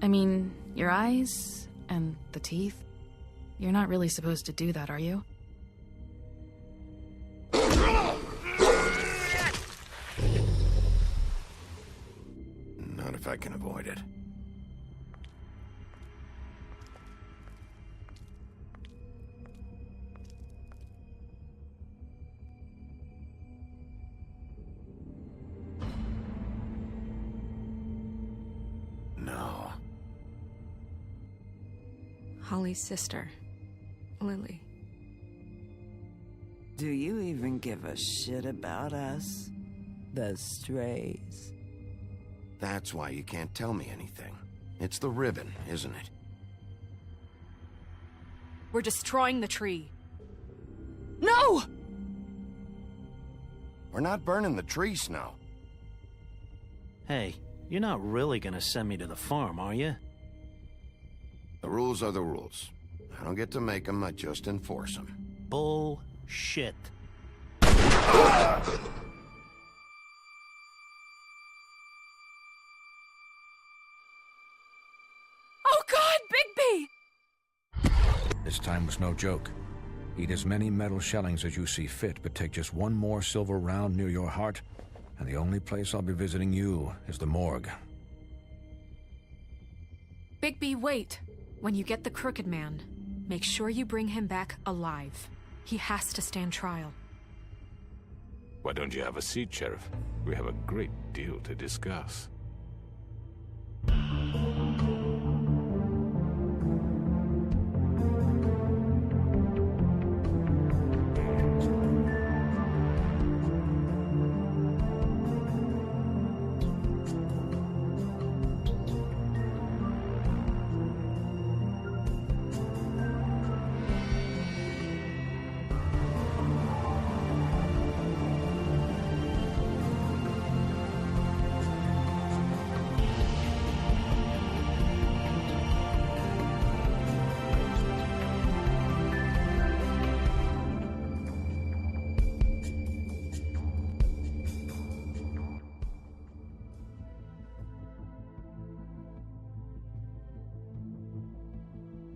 I mean, your eyes and the teeth. You're not really supposed to do that, are you? Not if I can avoid it. No. Holly's sister, Lily. Do you even give a shit about us? The strays? That's why you can't tell me anything. It's the ribbon, isn't it? We're destroying the tree. No! We're not burning the tree, Snow. Hey, you're not really gonna send me to the farm, are you? The rules are the rules. I don't get to make them, I just enforce them. Bullshit. Oh God, Bigby! This time was no joke. Eat as many metal shellings as you see fit, but take just one more silver round near your heart, and the only place I'll be visiting you is the morgue. Bigby, wait. When you get the Crooked Man, make sure you bring him back alive. He has to stand trial. Why don't you have a seat, Sheriff? We have a great deal to discuss.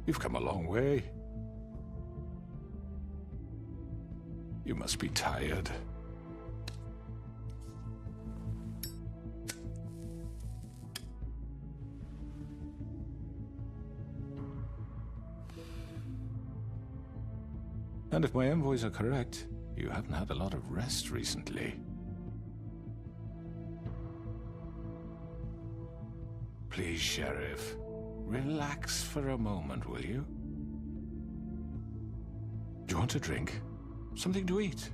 You've come a long way. You must be tired. And if my envoys are correct, you haven't had a lot of rest recently. Please, Sheriff. Relax for a moment, will you? Do you want a drink? Something to eat?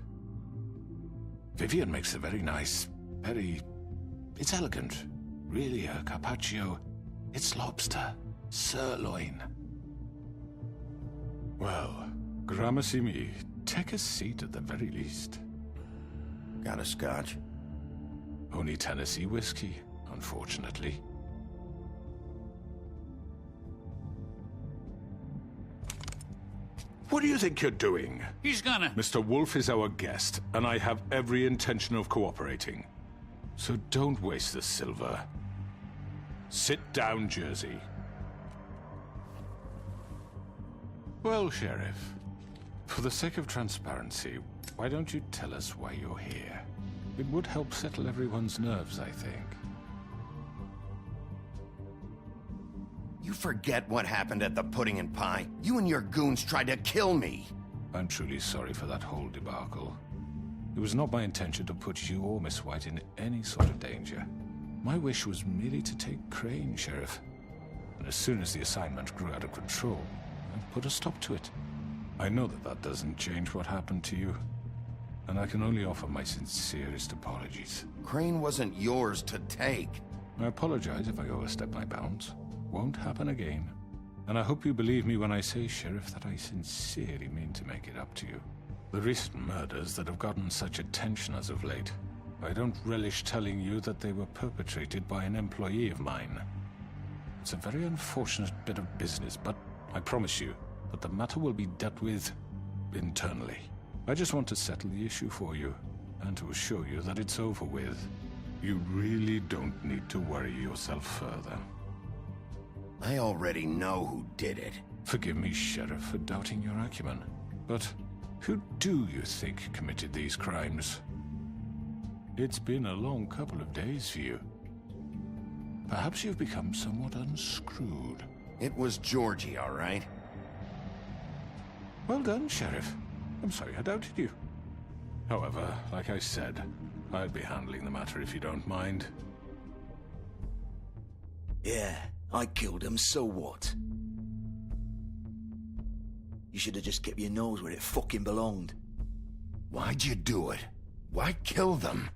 Vivian makes a very nice, it's elegant. Really a carpaccio. It's lobster. Sirloin. Well, gramercy me. Take a seat at the very least. Got a scotch? Only Tennessee whiskey, unfortunately. What do you think you're doing? He's gonna... Mr. Wolf is our guest, and I have every intention of cooperating. So don't waste the silver. Sit down, Jersey. Well, Sheriff, for the sake of transparency, why don't you tell us why you're here? It would help settle everyone's nerves, I think. You forget what happened at the Pudding and Pie. You and your goons tried to kill me. I'm truly sorry for that whole debacle. It was not my intention to put you or Miss White in any sort of danger. My wish was merely to take Crane, Sheriff. And as soon as the assignment grew out of control, I put a stop to it. I know that that doesn't change what happened to you. And I can only offer my sincerest apologies. Crane wasn't yours to take. I apologize if I overstep my bounds. Won't happen again. And I hope you believe me when I say, Sheriff, that I sincerely mean to make it up to you. The recent murders that have gotten such attention as of late, I don't relish telling you that they were perpetrated by an employee of mine. It's a very unfortunate bit of business, but I promise you that the matter will be dealt with internally. I just want to settle the issue for you, and to assure you that it's over with. You really don't need to worry yourself further. I already know who did it. Forgive me, Sheriff, for doubting your acumen. But who do you think committed these crimes? It's been a long couple of days for you. Perhaps you've become somewhat unscrewed. It was Georgie, all right? Well done, Sheriff. I'm sorry I doubted you. However, like I said, I'll be handling the matter if you don't mind. Yeah, I killed him, so what? You should have just kept your nose where it fucking belonged. Why'd you do it? Why kill them?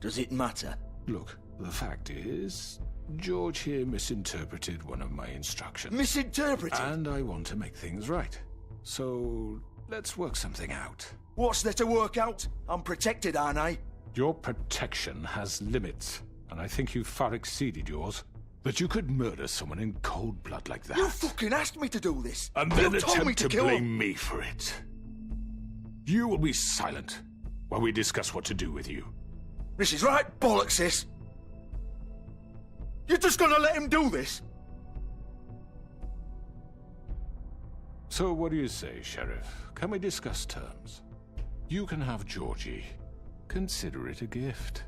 Does it matter? Look, the fact is, George here misinterpreted one of my instructions. Misinterpreted? And I want to make things right. So, let's work something out. What's there to work out? I'm protected, aren't I? Your protection has limits, and I think you've far exceeded yours. That you could murder someone in cold blood like that. You fucking asked me to do this! And then you told me attempt to kill blame him. me for it. You will be silent while we discuss what to do with you. This is right bollocks, this! You're just gonna let him do this? So what do you say, Sheriff? Can we discuss terms? You can have Georgie. Consider it a gift,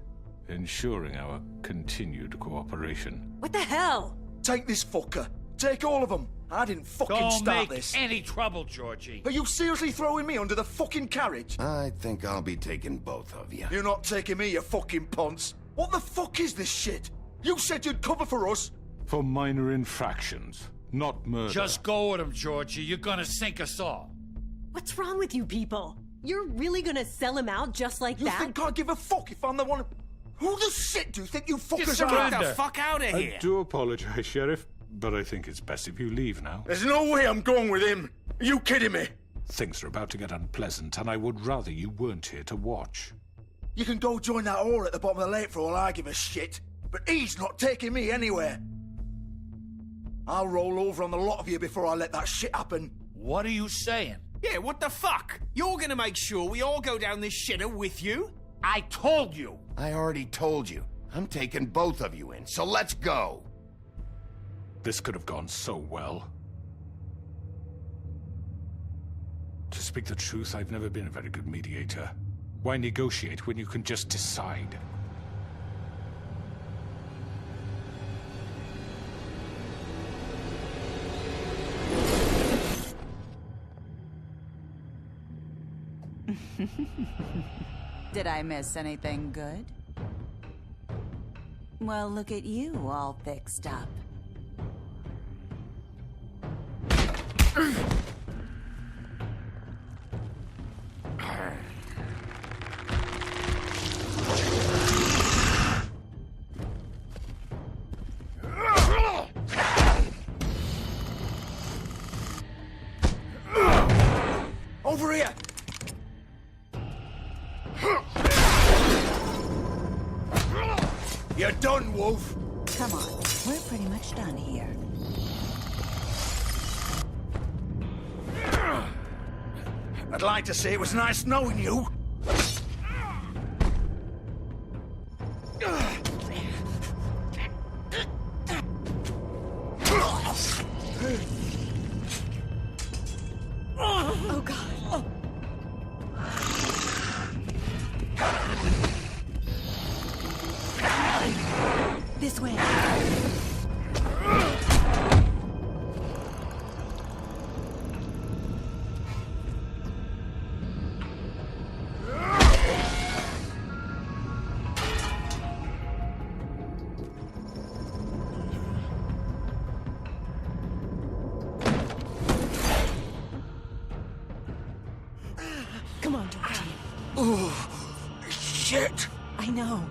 ensuring our continued cooperation. What the hell? Take this fucker. Take all of them. I didn't fucking Don't start make this. any trouble, Georgie. Are you seriously throwing me under the fucking carriage? I think I'll be taking both of you. You're not taking me, you fucking ponce. What the fuck is this shit? You said you'd cover for us. For minor infractions, not murder. Just go with him, Georgie. You're gonna sink us all. What's wrong with you people? You're really gonna sell him out just like You that? think I give a fuck if I'm the one? Who the shit do you think you fuckers are? surrender. Get the fuck out of here. I do apologize, Sheriff, but I think it's best if you leave now. There's no way I'm going with him. Are you kidding me? Things are about to get unpleasant, and I would rather you weren't here to watch. You can go join that whore at the bottom of the lake for all I give a shit. But he's not taking me anywhere. I'll roll over on the lot of you before I let that shit happen. What are you saying? Yeah, what the fuck? You're gonna make sure we all go down this shitter with you? I told you. I already told you. I'm taking both of you in, so let's go. This could have gone so well. To speak the truth, I've never been a very good mediator. Why negotiate when you can just decide? Did I miss anything good? Well, look at you, all fixed up. Over here! You're done, Wolf! Come on, we're pretty much done here. I'd like to say it was nice knowing you. Oh, God. This way. Come on, Georgie. Oh, shit! I know.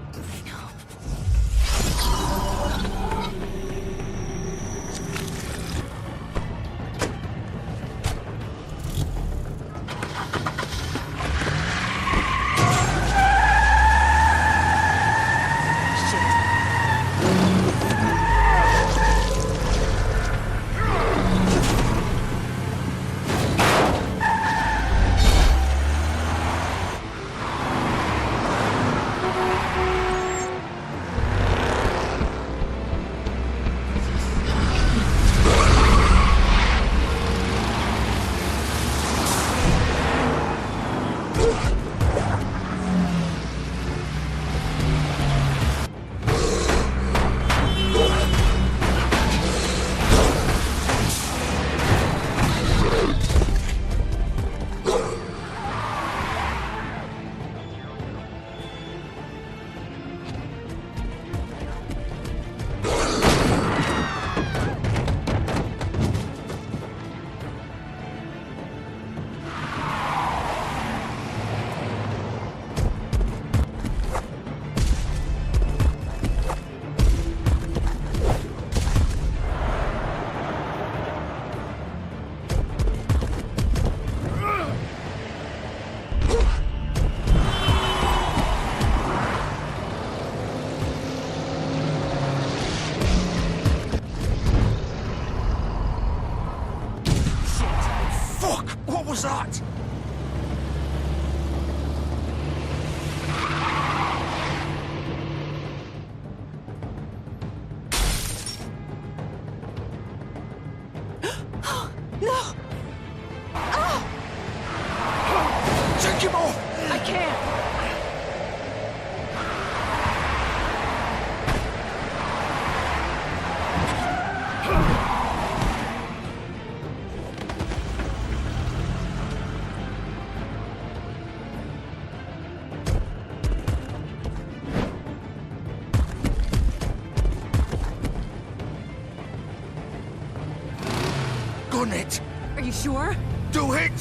done it. Are you sure? Do it.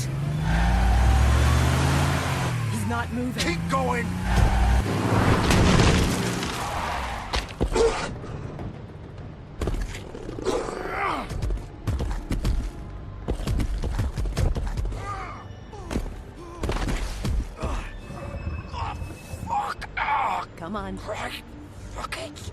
He's not moving. Keep going. Come on. Right. Fuck it.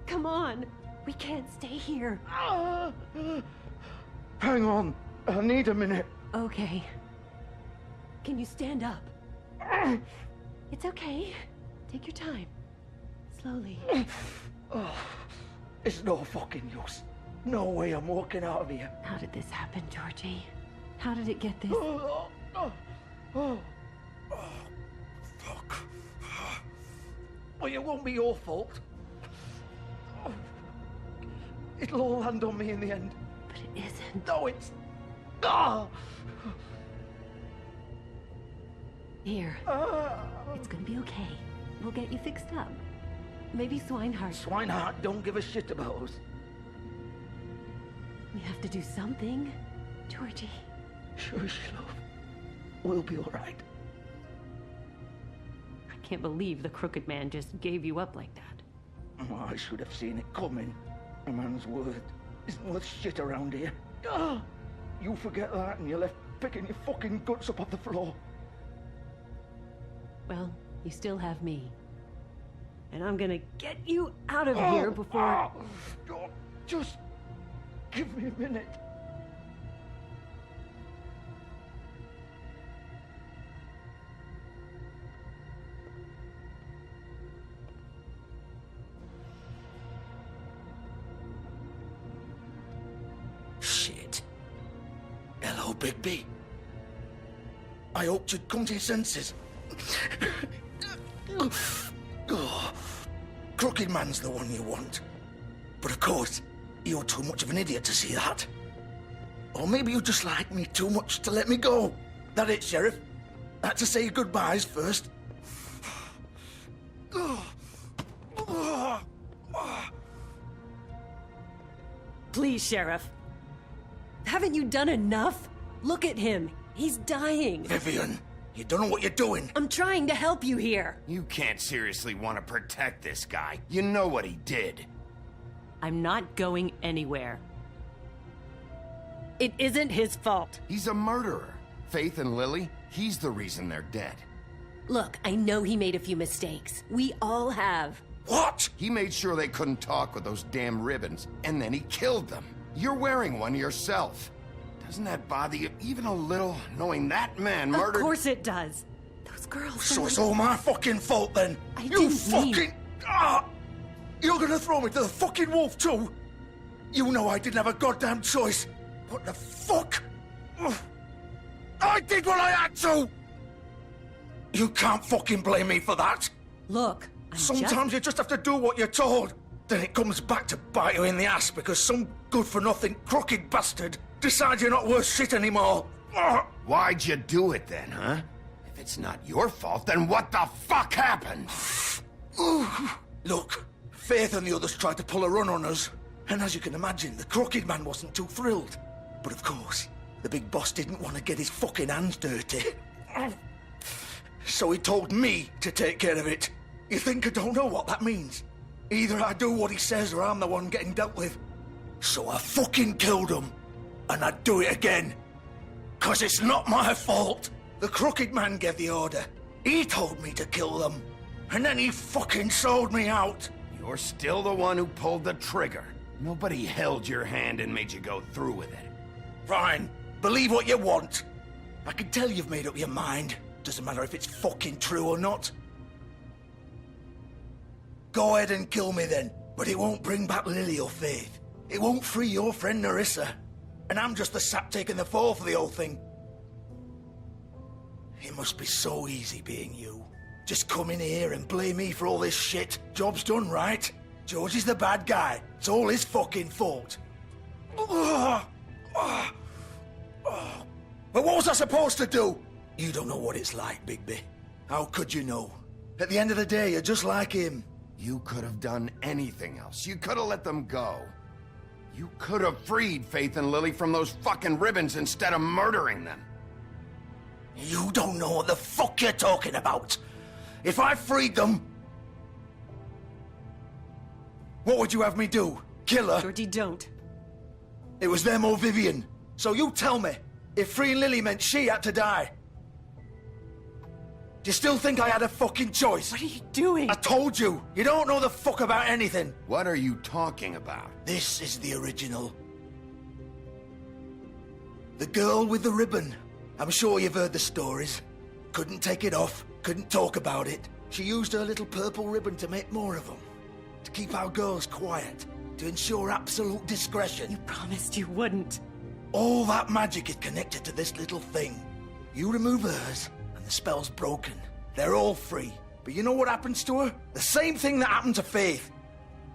Come on. We can't stay here. Hang on. I need a minute. Okay. Can you stand up? It's okay. Take your time. Slowly. It's no fucking use. No way I'm walking out of here. How did this happen, Georgie? How did it get this? Fuck. Well, it won't be your fault. It'll all land on me in the end. But it isn't. No, it's... Ah! Here. It's gonna be okay. We'll get you fixed up. Maybe Swinehart. Swinehart don't give a shit about us. We have to do something. Georgie. Shush, love. We'll be all right. I can't believe the Crooked Man just gave you up like that. Oh, I should have seen it coming. A man's word isn't worth shit around here. You forget that and you're left picking your fucking guts up off the floor. Well, you still have me. And I'm gonna get you out of here before... Just give me a minute. Shit. Hello, Bigby. I hoped you'd come to your senses. Crooked Man's the one you want. But of course, you're too much of an idiot to see that. Or maybe you just like me too much to let me go. That it, Sheriff? Had to say your goodbyes first. Please, Sheriff. Haven't you done enough? Look at him. He's dying. Vivian, you don't know what you're doing. I'm trying to help you here. You can't seriously want to protect this guy. You know what he did. I'm not going anywhere. It isn't his fault. He's a murderer. Faith and Lily, he's the reason they're dead. Look, I know he made a few mistakes. We all have. What? He made sure they couldn't talk with those damn ribbons, and then he killed them. You're wearing one yourself. Doesn't that bother you even a little, knowing that man murdered... Of course it does. Those girls... So it's all my fucking fault then? You fucking... You're gonna throw me to the fucking wolf too? You know I didn't have a goddamn choice. What the fuck? I did what I had to! You can't fucking blame me for that. Look, sometimes you just have to do what you're told. Then it comes back to bite you in the ass because some good-for-nothing crooked bastard decides you're not worth shit anymore. Why'd you do it then, huh? If it's not your fault, then what the fuck happened? Look, Faith and the others tried to pull a run on us. And as you can imagine, the Crooked Man wasn't too thrilled. But of course, the big boss didn't want to get his fucking hands dirty. So he told me to take care of it. You think I don't know what that means? Either I do what he says or I'm the one getting dealt with. So I fucking killed him. And I'd do it again. 'Cause it's not my fault. The Crooked Man gave the order. He told me to kill them. And then he fucking sold me out. You're still the one who pulled the trigger. Nobody held your hand and made you go through with it. Fine. Believe what you want. I can tell you've made up your mind. Doesn't matter if it's fucking true or not. Go ahead and kill me then. But it won't bring back Lily or Faith. It won't free your friend Nerissa. And I'm just the sap taking the fall for the whole thing. It must be so easy being you. Just come in here and blame me for all this shit. Job's done, right? George is the bad guy. It's all his fucking fault. But what was I supposed to do? You don't know what it's like, Bigby. How could you know? At the end of the day, you're just like him. You could have done anything else. You could have let them go. You could have freed Faith and Lily from those fucking ribbons instead of murdering them. You don't know what the fuck you're talking about. If I freed them... What would you have me do? Kill her? Georgie, don't. It was them or Vivian. So you tell me, if freeing Lily meant she had to die. Do you still think I had a fucking choice? What are you doing? I told you, you don't know the fuck about anything. What are you talking about? This is the original. The girl with the ribbon. I'm sure you've heard the stories. Couldn't take it off, couldn't talk about it. She used her little purple ribbon to make more of them. To keep our girls quiet. To ensure absolute discretion. You promised you wouldn't. All that magic is connected to this little thing. You remove hers, and the spell's broken. They're all free. But you know what happens to her? The same thing that happened to Faith.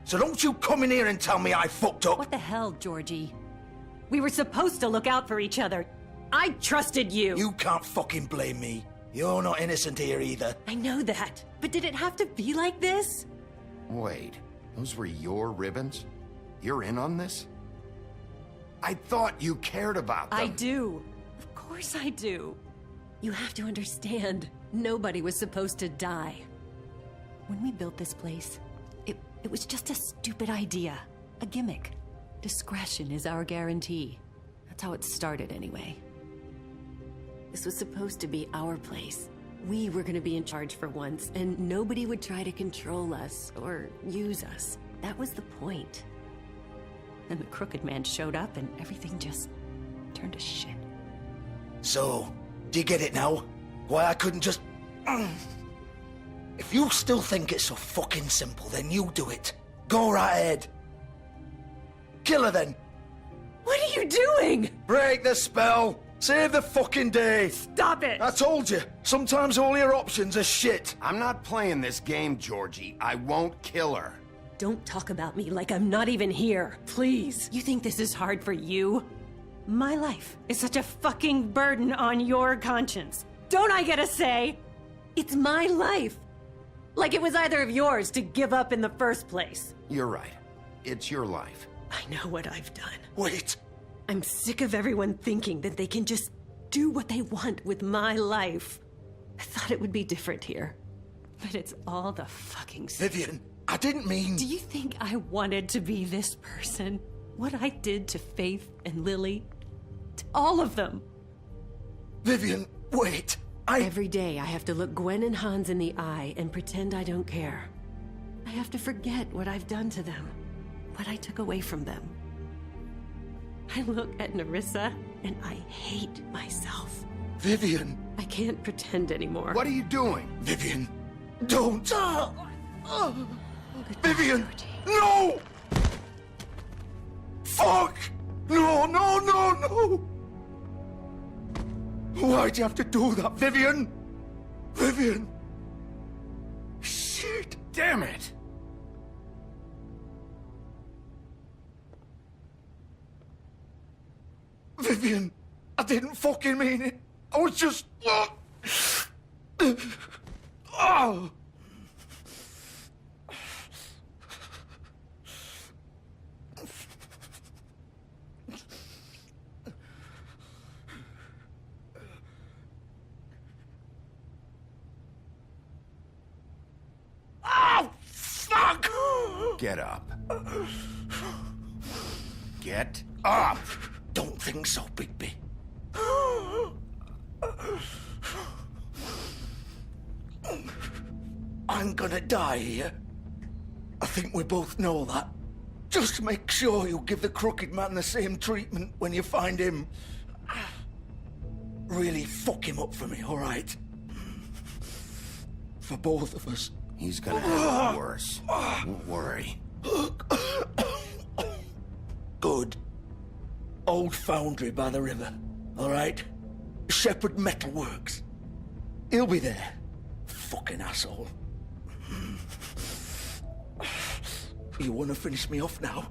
So don't you come in here and tell me I fucked up. What the hell, Georgie? We were supposed to look out for each other. I trusted you. You can't fucking blame me. You're not innocent here either. I know that. But did it have to be like this? Wait, those were your ribbons? You're in on this? I thought you cared about them. I do. Of course I do. You have to understand, nobody was supposed to die. When we built this place, it was just a stupid idea. A gimmick. Discretion is our guarantee. That's how it started anyway. This was supposed to be our place. We were gonna be in charge for once, and nobody would try to control us or use us. That was the point. Then the Crooked Man showed up and everything just turned to shit. So, do you get it now? Why I couldn't just... If you still think it's so fucking simple, then you do it. Go right ahead. Kill her then. What are you doing? Break the spell. Save the fucking day. Stop it. I told you, sometimes all your options are shit. I'm not playing this game, Georgie. I won't kill her. Don't talk about me like I'm not even here, please. You think this is hard for you? My life is such a fucking burden on your conscience. Don't I get a say? It's my life. Like it was either of yours to give up in the first place. You're right. It's your life. I know what I've done. Wait. I'm sick of everyone thinking that they can just do what they want with my life. I thought it would be different here. But it's all the fucking same. Vivian, I didn't mean... Do you think I wanted to be this person? What I did to Faith and Lily? To all of them? Vivian, wait. Every day I have to look Gwen and Hans in the eye and pretend I don't care. I have to forget what I've done to them. What I took away from them. I look at Nerissa and I hate myself. Vivian. I can't pretend anymore. What are you doing? Vivian, don't. Vivian, no! Fuck! No, no, no, no! Why'd you have to do that, Vivian? Vivian! Shit! Damn it! Vivian, I didn't fucking mean it. I was just... Oh! Oh, fuck! Get up. Get up! Don't think so, Bigby. I'm gonna die here. I think we both know that. Just make sure you give the Crooked Man the same treatment when you find him. Really fuck him up for me, all right? For both of us. He's gonna have it worse. Don't worry. Good. Old foundry by the river, all right? Shepherd Metalworks. He'll be there. Fucking asshole. You want to finish me off now?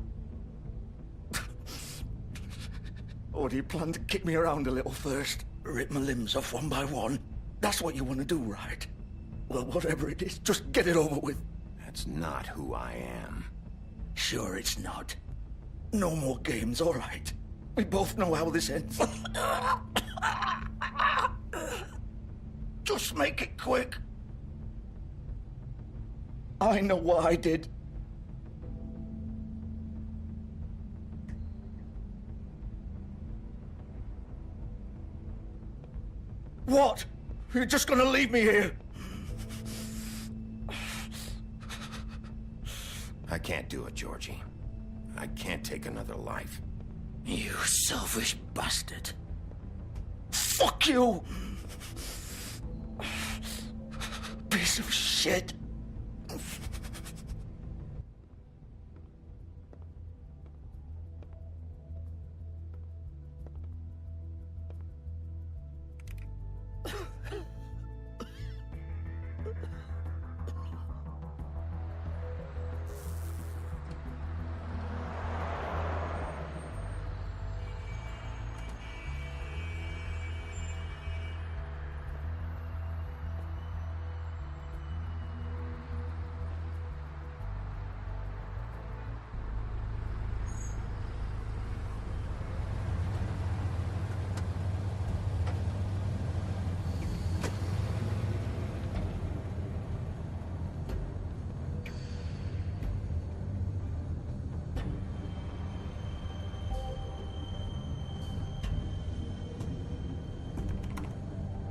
Or do you plan to kick me around a little first? Rip my limbs off one by one? That's what you want to do, right? Well, whatever it is, just get it over with. That's not who I am. Sure it's not. No more games, all right? We both know how this ends. Just make it quick. I know what I did. What? You're just gonna leave me here? I can't do it, Georgie. I can't take another life. You selfish bastard. Fuck you! Piece of shit.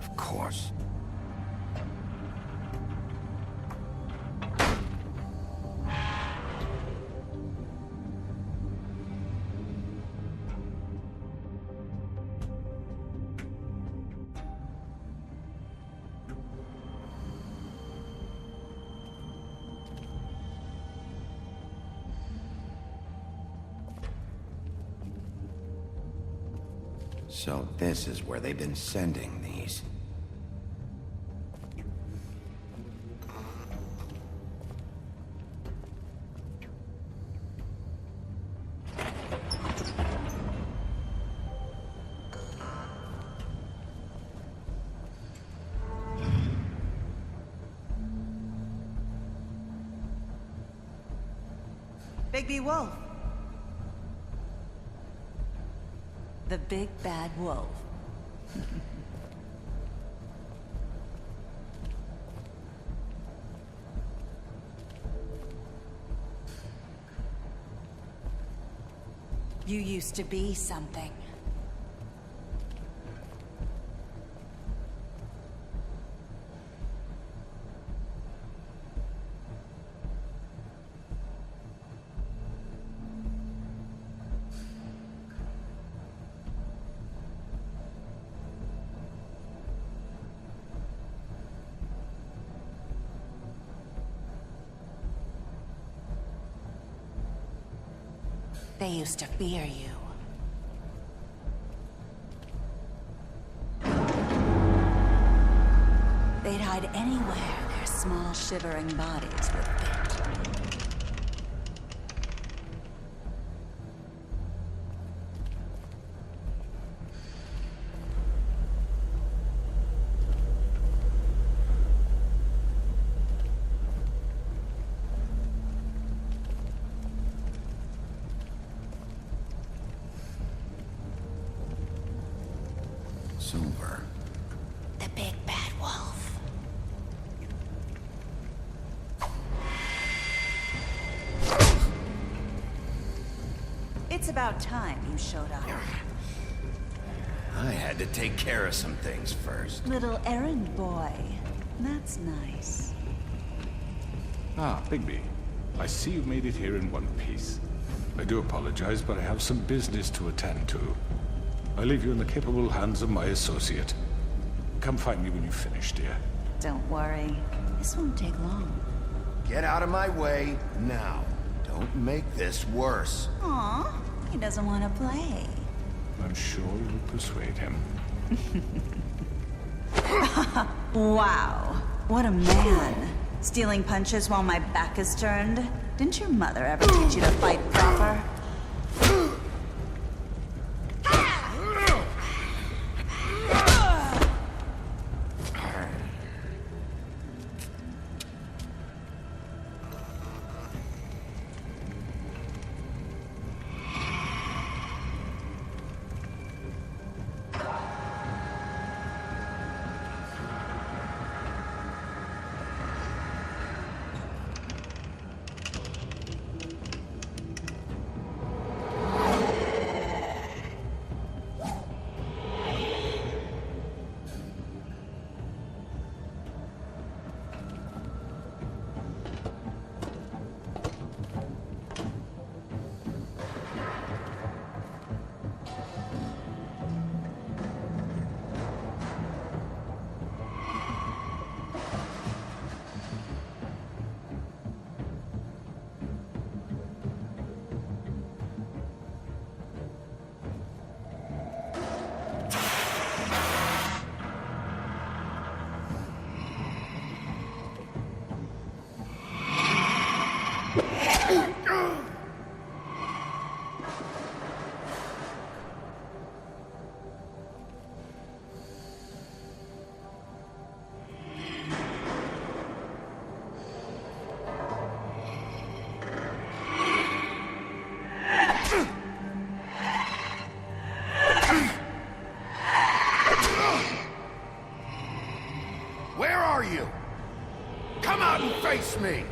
Of course. So this is where they've been sending these. Bigby Wolf. The big bad wolf. You used to be something. They used to fear you. They'd hide anywhere their small, shivering bodies would fit. Silver. The big bad wolf. It's about time you showed up. I had to take care of some things first. Little errand boy. That's nice. Ah, Bigby. I see you made it here in one piece. I do apologize, but I have some business to attend to. I leave you in the capable hands of my associate. Come find me when you've finished, dear. Don't worry. This won't take long. Get out of my way now. Don't make this worse. Aw, he doesn't want to play. I'm sure you'll persuade him. Wow, what a man. Stealing punches while my back is turned? Didn't your mother ever teach you to fight proper? Where are you? Come out and face me!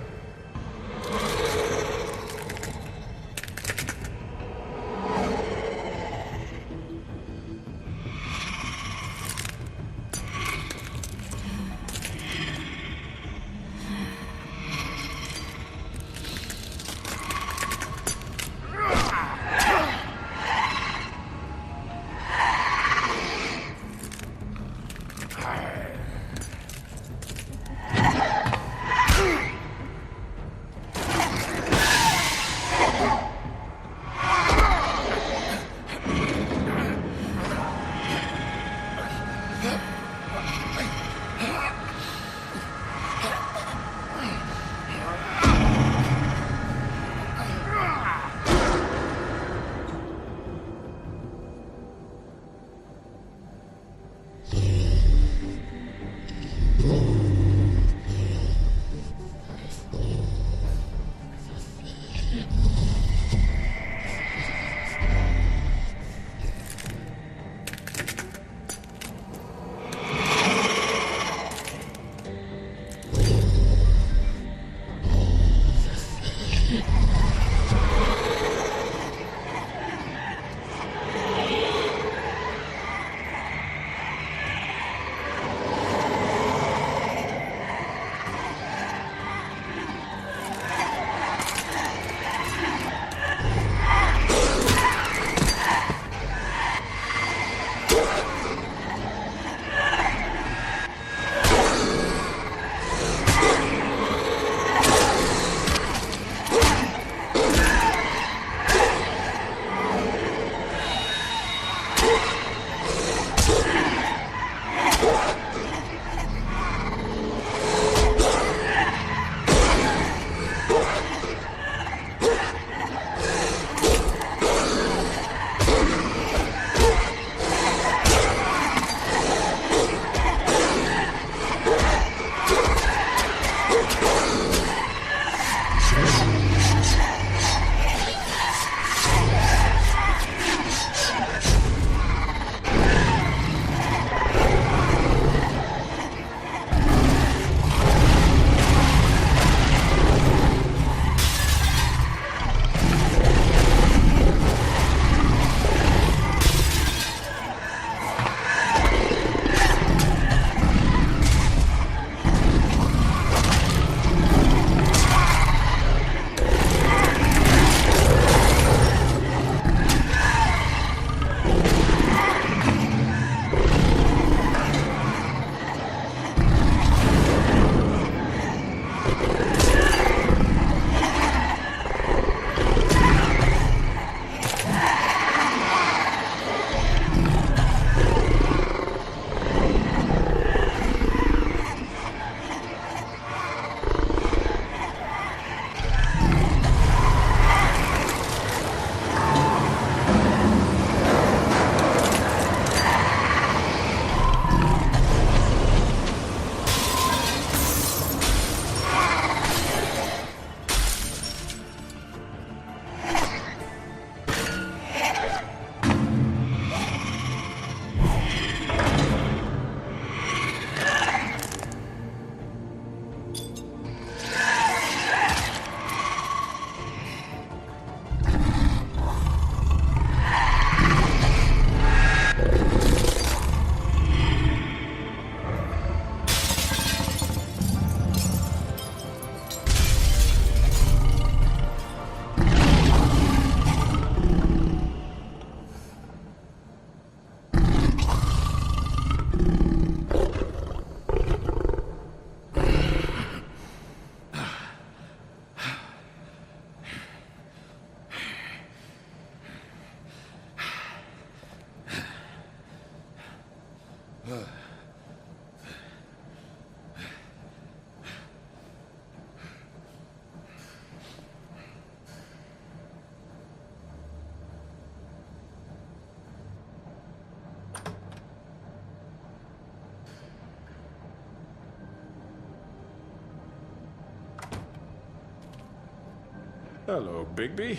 Hello, Bigby.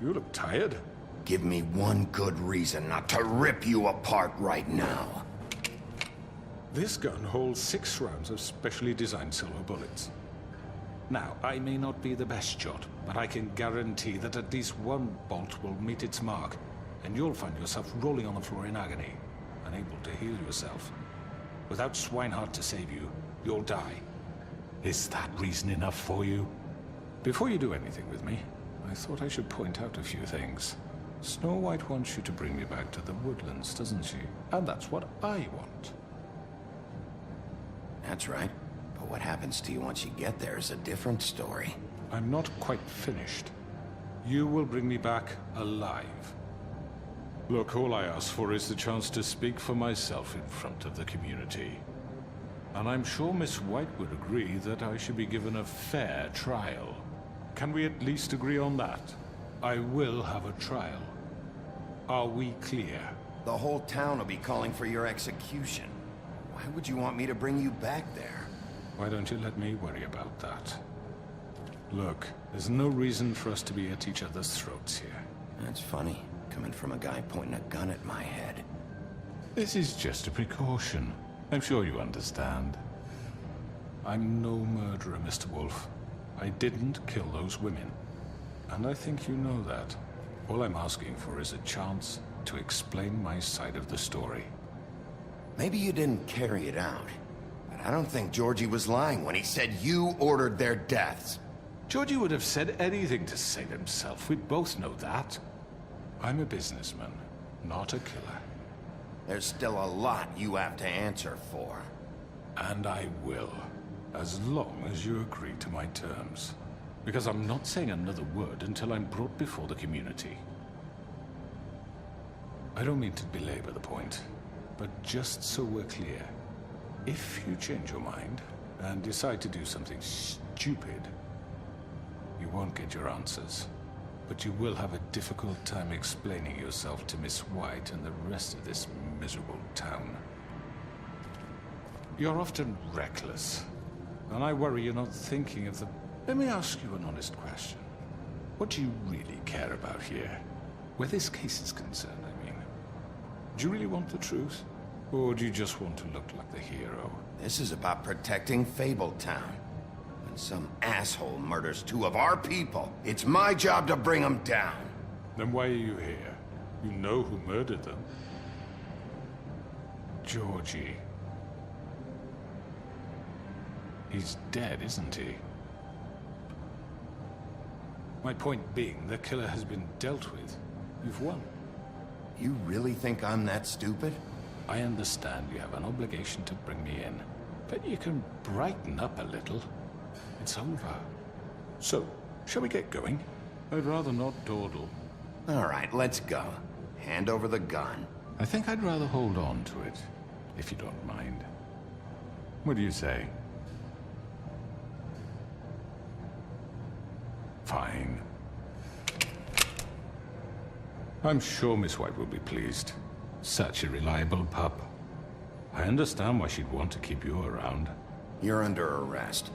You look tired. Give me one good reason not to rip you apart right now. This gun holds 6 rounds of specially designed silver bullets. Now, I may not be the best shot, but I can guarantee that at least one bolt will meet its mark, and you'll find yourself rolling on the floor in agony, unable to heal yourself. Without Swinehart to save you, you'll die. Is that reason enough for you? Before you do anything with me, I thought I should point out a few things. Snow White wants you to bring me back to the woodlands, doesn't she? And that's what I want. That's right. But what happens to you once you get there is a different story. I'm not quite finished. You will bring me back alive. Look, all I ask for is the chance to speak for myself in front of the community. And I'm sure Miss White would agree that I should be given a fair trial. Can we at least agree on that? I will have a trial. Are we clear? The whole town will be calling for your execution. Why would you want me to bring you back there? Why don't you let me worry about that? Look, there's no reason for us to be at each other's throats here. That's funny, coming from a guy pointing a gun at my head. This is just a precaution. I'm sure you understand. I'm no murderer, Mr. Wolf. I didn't kill those women. And I think you know that. All I'm asking for is a chance to explain my side of the story. Maybe you didn't carry it out, but I don't think Georgie was lying when he said you ordered their deaths. Georgie would have said anything to save himself. We both know that. I'm a businessman, not a killer. There's still a lot you have to answer for. And I will, as long as you agree to my terms. Because I'm not saying another word until I'm brought before the community. I don't mean to belabor the point, but just so we're clear, if you change your mind and decide to do something stupid, you won't get your answers. But you will have a difficult time explaining yourself to Miss White and the rest of this miserable town. You're often reckless, and I worry you're not thinking of the... Let me ask you an honest question. What do you really care about here? Where this case is concerned, I mean. Do you really want the truth? Or do you just want to look like the hero? This is about protecting Fabletown. When some asshole murders 2 of our people, it's my job to bring them down. Then why are you here? You know who murdered them. Georgie. He's dead, isn't he? My point being, the killer has been dealt with. You've won. You really think I'm that stupid? I understand you have an obligation to bring me in, but you can brighten up a little. It's over. So, shall we get going? I'd rather not dawdle. All right, let's go. Hand over the gun. I think I'd rather hold on to it, if you don't mind. What do you say? Fine. I'm sure Miss White will be pleased. Such a reliable pup. I understand why she'd want to keep you around. You're under arrest.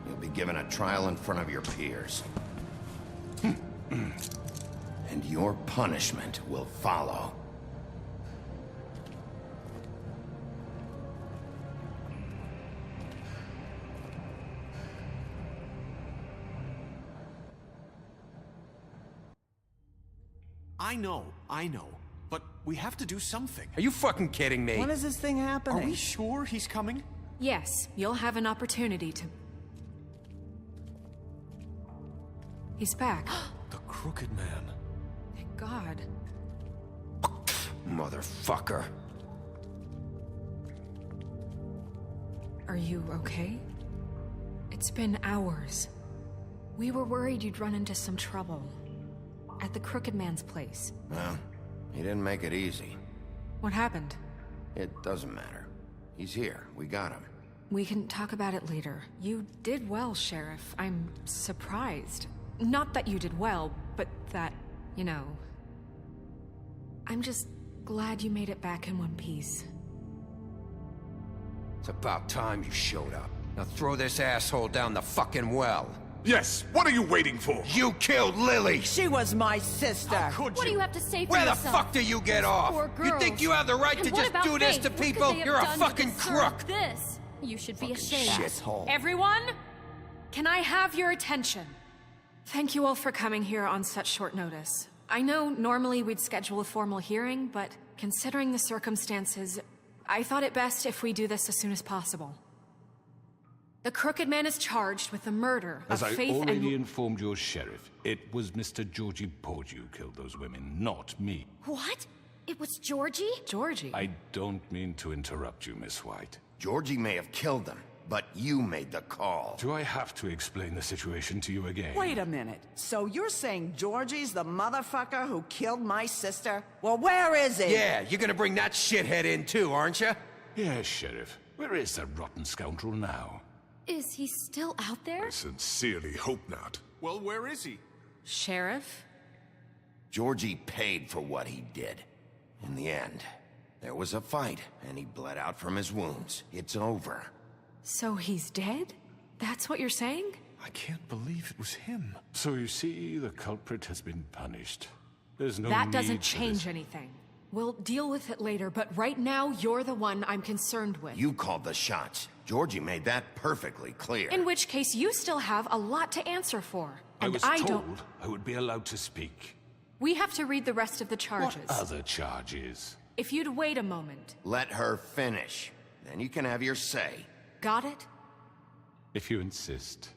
You'll be given a trial in front of your peers. And your punishment will follow. I know. But we have to do something. Are you fucking kidding me? When is this thing happening? Are we sure he's coming? Yes, you'll have an opportunity to... He's back. The Crooked Man. Thank God. Motherfucker. Are you okay? It's been hours. We were worried you'd run into some trouble. At the Crooked Man's place. Well, he didn't make it easy. What happened? It doesn't matter. He's here. We got him. We can talk about it later. You did well, Sheriff. I'm surprised. Not that you did well, but that, you know... I'm just glad you made it back in one piece. It's about time you showed up. Now throw this asshole down the fucking well. Yes, what are you waiting for? You killed Lily! She was my sister. What do you have to say for Where yourself? the fuck do you get off? Poor You girls. think you have the right And to what just about do this Faith? to What could people? they have You're a done to fucking deserve crook! This? You should be ashamed. Shithole. Everyone, can I have your attention? Thank you all for coming here on such short notice. I know normally we'd schedule a formal hearing, but considering the circumstances, I thought it best if we do this as soon as possible. The Crooked Man is charged with the murder As of I Faith already and... informed your sheriff, it was Mr. Georgie Porgy who killed those women, not me. What? It was Georgie? Georgie? I don't mean to interrupt you, Miss White. Georgie may have killed them, but you made the call. Do I have to explain the situation to you again? Wait a minute. So you're saying Georgie's the motherfucker who killed my sister? Well, where is he? Yeah, you're gonna bring that shithead in too, aren't you? Yes, Sheriff. Where is that rotten scoundrel now? Is he still out there? I sincerely hope not. Well, where is he? Sheriff? Georgie paid for what he did. In the end, there was a fight, and he bled out from his wounds. It's over. So he's dead? That's what you're saying? I can't believe it was him. So you see, the culprit has been punished. There's no That need doesn't for change this. anything. We'll deal with it later, but right now, you're the one I'm concerned with. You called the shots. Georgie made that perfectly clear. In which case, you still have a lot to answer for. I And was I told don't... I would be allowed to speak. We have to read the rest of the charges. What other charges? If you'd wait a moment. Let her finish. Then you can have your say. Got it? If you insist.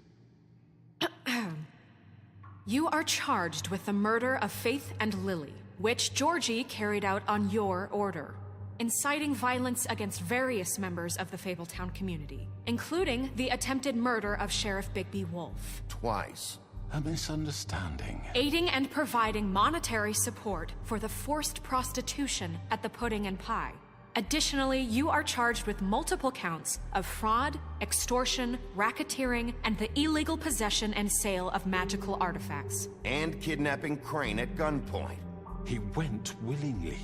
You are charged with the murder of Faith and Lily, which Georgie carried out on your order, inciting violence against various members of the Fabletown community, including the attempted murder of Sheriff Bigby Wolf. Twice. A misunderstanding. Aiding and providing monetary support for the forced prostitution at the Pudding and Pie. Additionally, you are charged with multiple counts of fraud, extortion, racketeering, and the illegal possession and sale of magical artifacts. And kidnapping Crane at gunpoint. He went willingly.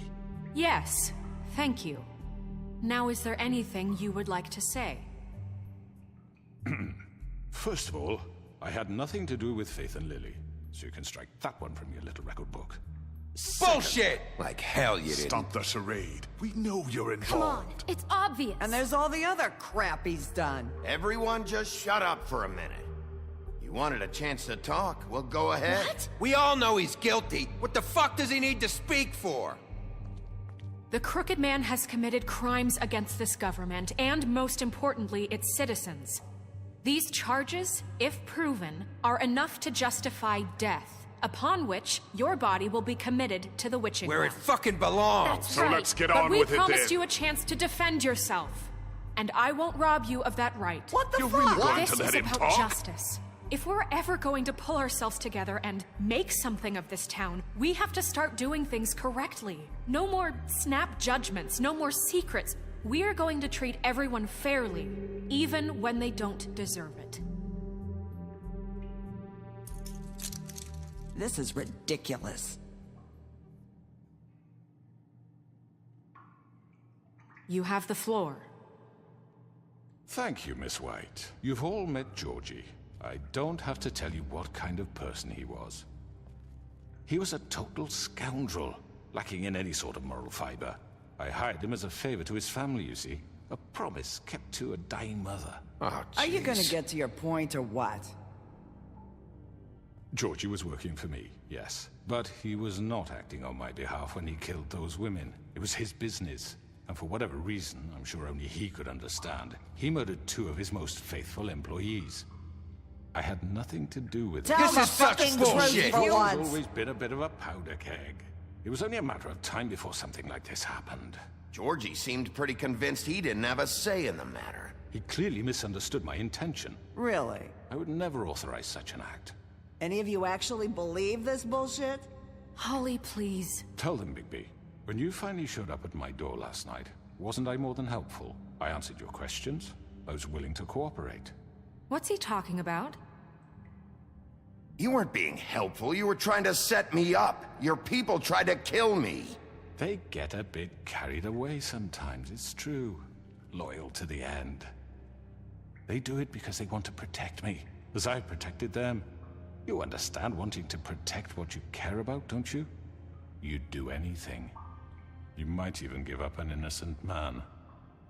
Yes, thank you. Now, is there anything you would like to say? First of all, I had nothing to do with Faith and Lily, so you can strike that one from your little record book. Bullshit! Like hell you didn't. Stop the charade. We know you're involved. Come on, it's obvious. And there's all the other crap he's done. Everyone just shut up for a minute. You wanted a chance to talk? Well, go ahead. What? We all know he's guilty. What the fuck does he need to speak for? The Crooked Man has committed crimes against this government, and most importantly, its citizens. These charges, if proven, are enough to justify death, upon which your body will be committed to the witching Where it well. fucking belongs. That's So right. let's get but on we with it promised then. you a chance to defend yourself, and I won't rob you of that right. What the You're fuck? really going This to let is him about talk? justice. If we're ever going to pull ourselves together and make something of this town, we have to start doing things correctly. No more snap judgments, no more secrets. We are going to treat everyone fairly, even when they don't deserve it. This is ridiculous. You have the floor. Thank you, Miss White. You've all met Georgie. I don't have to tell you what kind of person he was. He was a total scoundrel, lacking in any sort of moral fiber. I hired him as a favor to his family, you see. A promise kept to a dying mother. Oh, Are you gonna jeez. get to your point or what? Georgie was working for me, yes. But he was not acting on my behalf when he killed those women. It was his business. And for whatever reason, I'm sure only he could understand, he murdered 2 of his most faithful employees. I had nothing to do with it. Tell This the is such fucking bullshit. truth for He's once. always been a bit of a powder keg. It was only a matter of time before something like this happened. Georgie seemed pretty convinced he didn't have a say in the matter. He clearly misunderstood my intention. Really? I would never authorize such an act. Any of you actually believe this bullshit? Holly, please. Tell them, Bigby, when you finally showed up at my door last night, Wasn't I more than helpful? I answered your questions. I was willing to cooperate. What's he talking about? You weren't being helpful. You were trying to set me up. Your people tried to kill me. They get a bit carried away sometimes, it's true. Loyal to the end. They do it because they want to protect me, as I protected them. You understand wanting to protect what you care about, don't you? You'd do anything. You might even give up an innocent man,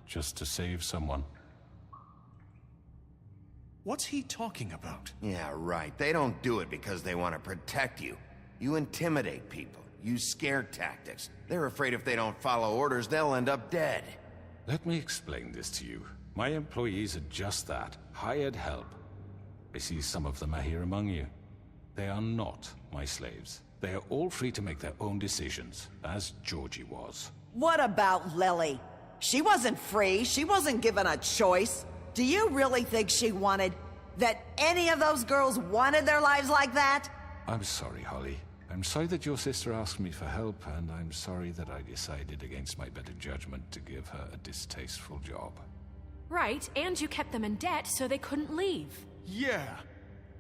just to save someone. What's he talking about? Yeah, right. They don't do it because they want to protect you. You intimidate people, use scare tactics. They're afraid if they don't follow orders, they'll end up dead. Let me explain this to you. My employees are just that, hired help. I see some of them are here among you. They are not my slaves. They are all free to make their own decisions, as Georgie was. What about Lily? She wasn't free. She wasn't given a choice. Do you really think she wanted... that any of those girls wanted their lives like that? I'm sorry, Holly. I'm sorry that your sister asked me for help, and I'm sorry that I decided against my better judgment to give her a distasteful job. Right, and you kept them in debt so they couldn't leave. Yeah.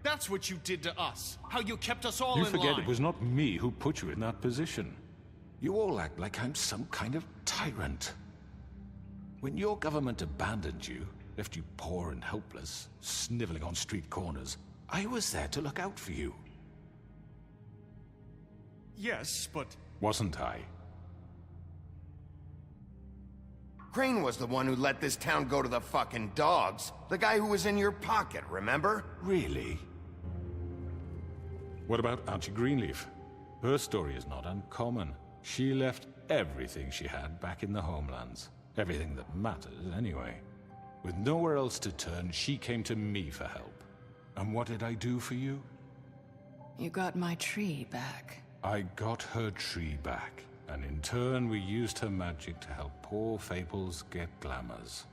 That's what you did to us. How you kept us all in line. You forget it was not me who put you in that position. You all act like I'm some kind of tyrant. When your government abandoned you, left you poor and helpless, sniveling on street corners, I was there to look out for you. Yes, but... Wasn't I? Crane was the one who let this town go to the fucking dogs. The guy who was in your pocket, remember? Really? What about Auntie Greenleaf? Her story is not uncommon. She left everything she had back in the homelands. Everything that matters, anyway. With nowhere else to turn, she came to me for help. And what did I do for you? You got my tree back. I got her tree back, and in turn we used her magic to help poor Fables get glamours.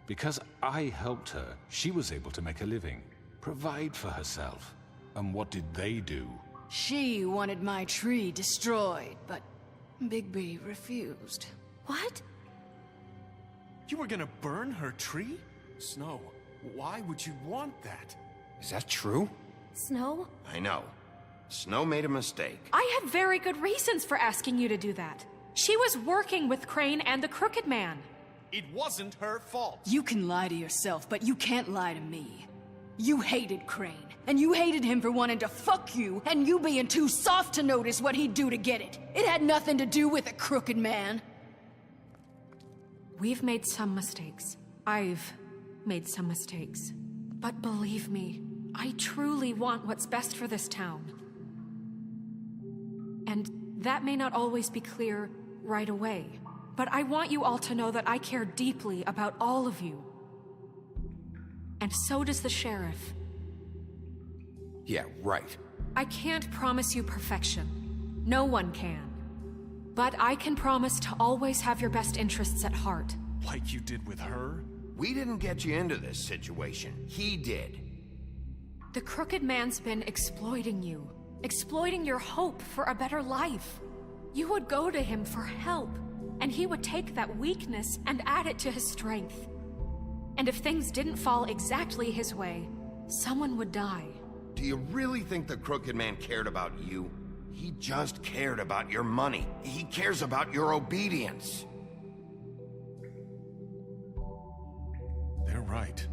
Because I helped her, she was able to make a living, provide for herself. And what did they do? She wanted my tree destroyed, but Bigby refused. What? You were gonna burn her tree? Snow, why would you want that? Is that true? Snow? I know. Snow made a mistake. I had very good reasons for asking you to do that. She was working with Crane and the Crooked Man. It wasn't her fault. You can lie to yourself, but you can't lie to me. You hated Crane, and you hated him for wanting to fuck you, and you being too soft to notice what he'd do to get it. It had nothing to do with a Crooked Man. We've made some mistakes. I've made some mistakes. But believe me, I truly want what's best for this town. And that may not always be clear right away, but I want you all to know that I care deeply about all of you. And so does the sheriff. Yeah, right. I can't promise you perfection. No one can. But I can promise to always have your best interests at heart. Like you did with her? We didn't get you into this situation. He did. The Crooked Man's been exploiting you. Exploiting your hope for a better life. You would go to him for help, and he would take that weakness and add it to his strength. And if things didn't fall exactly his way, someone would die. Do you really think the Crooked Man cared about you? He just cared about your money. He cares about your obedience. They're right.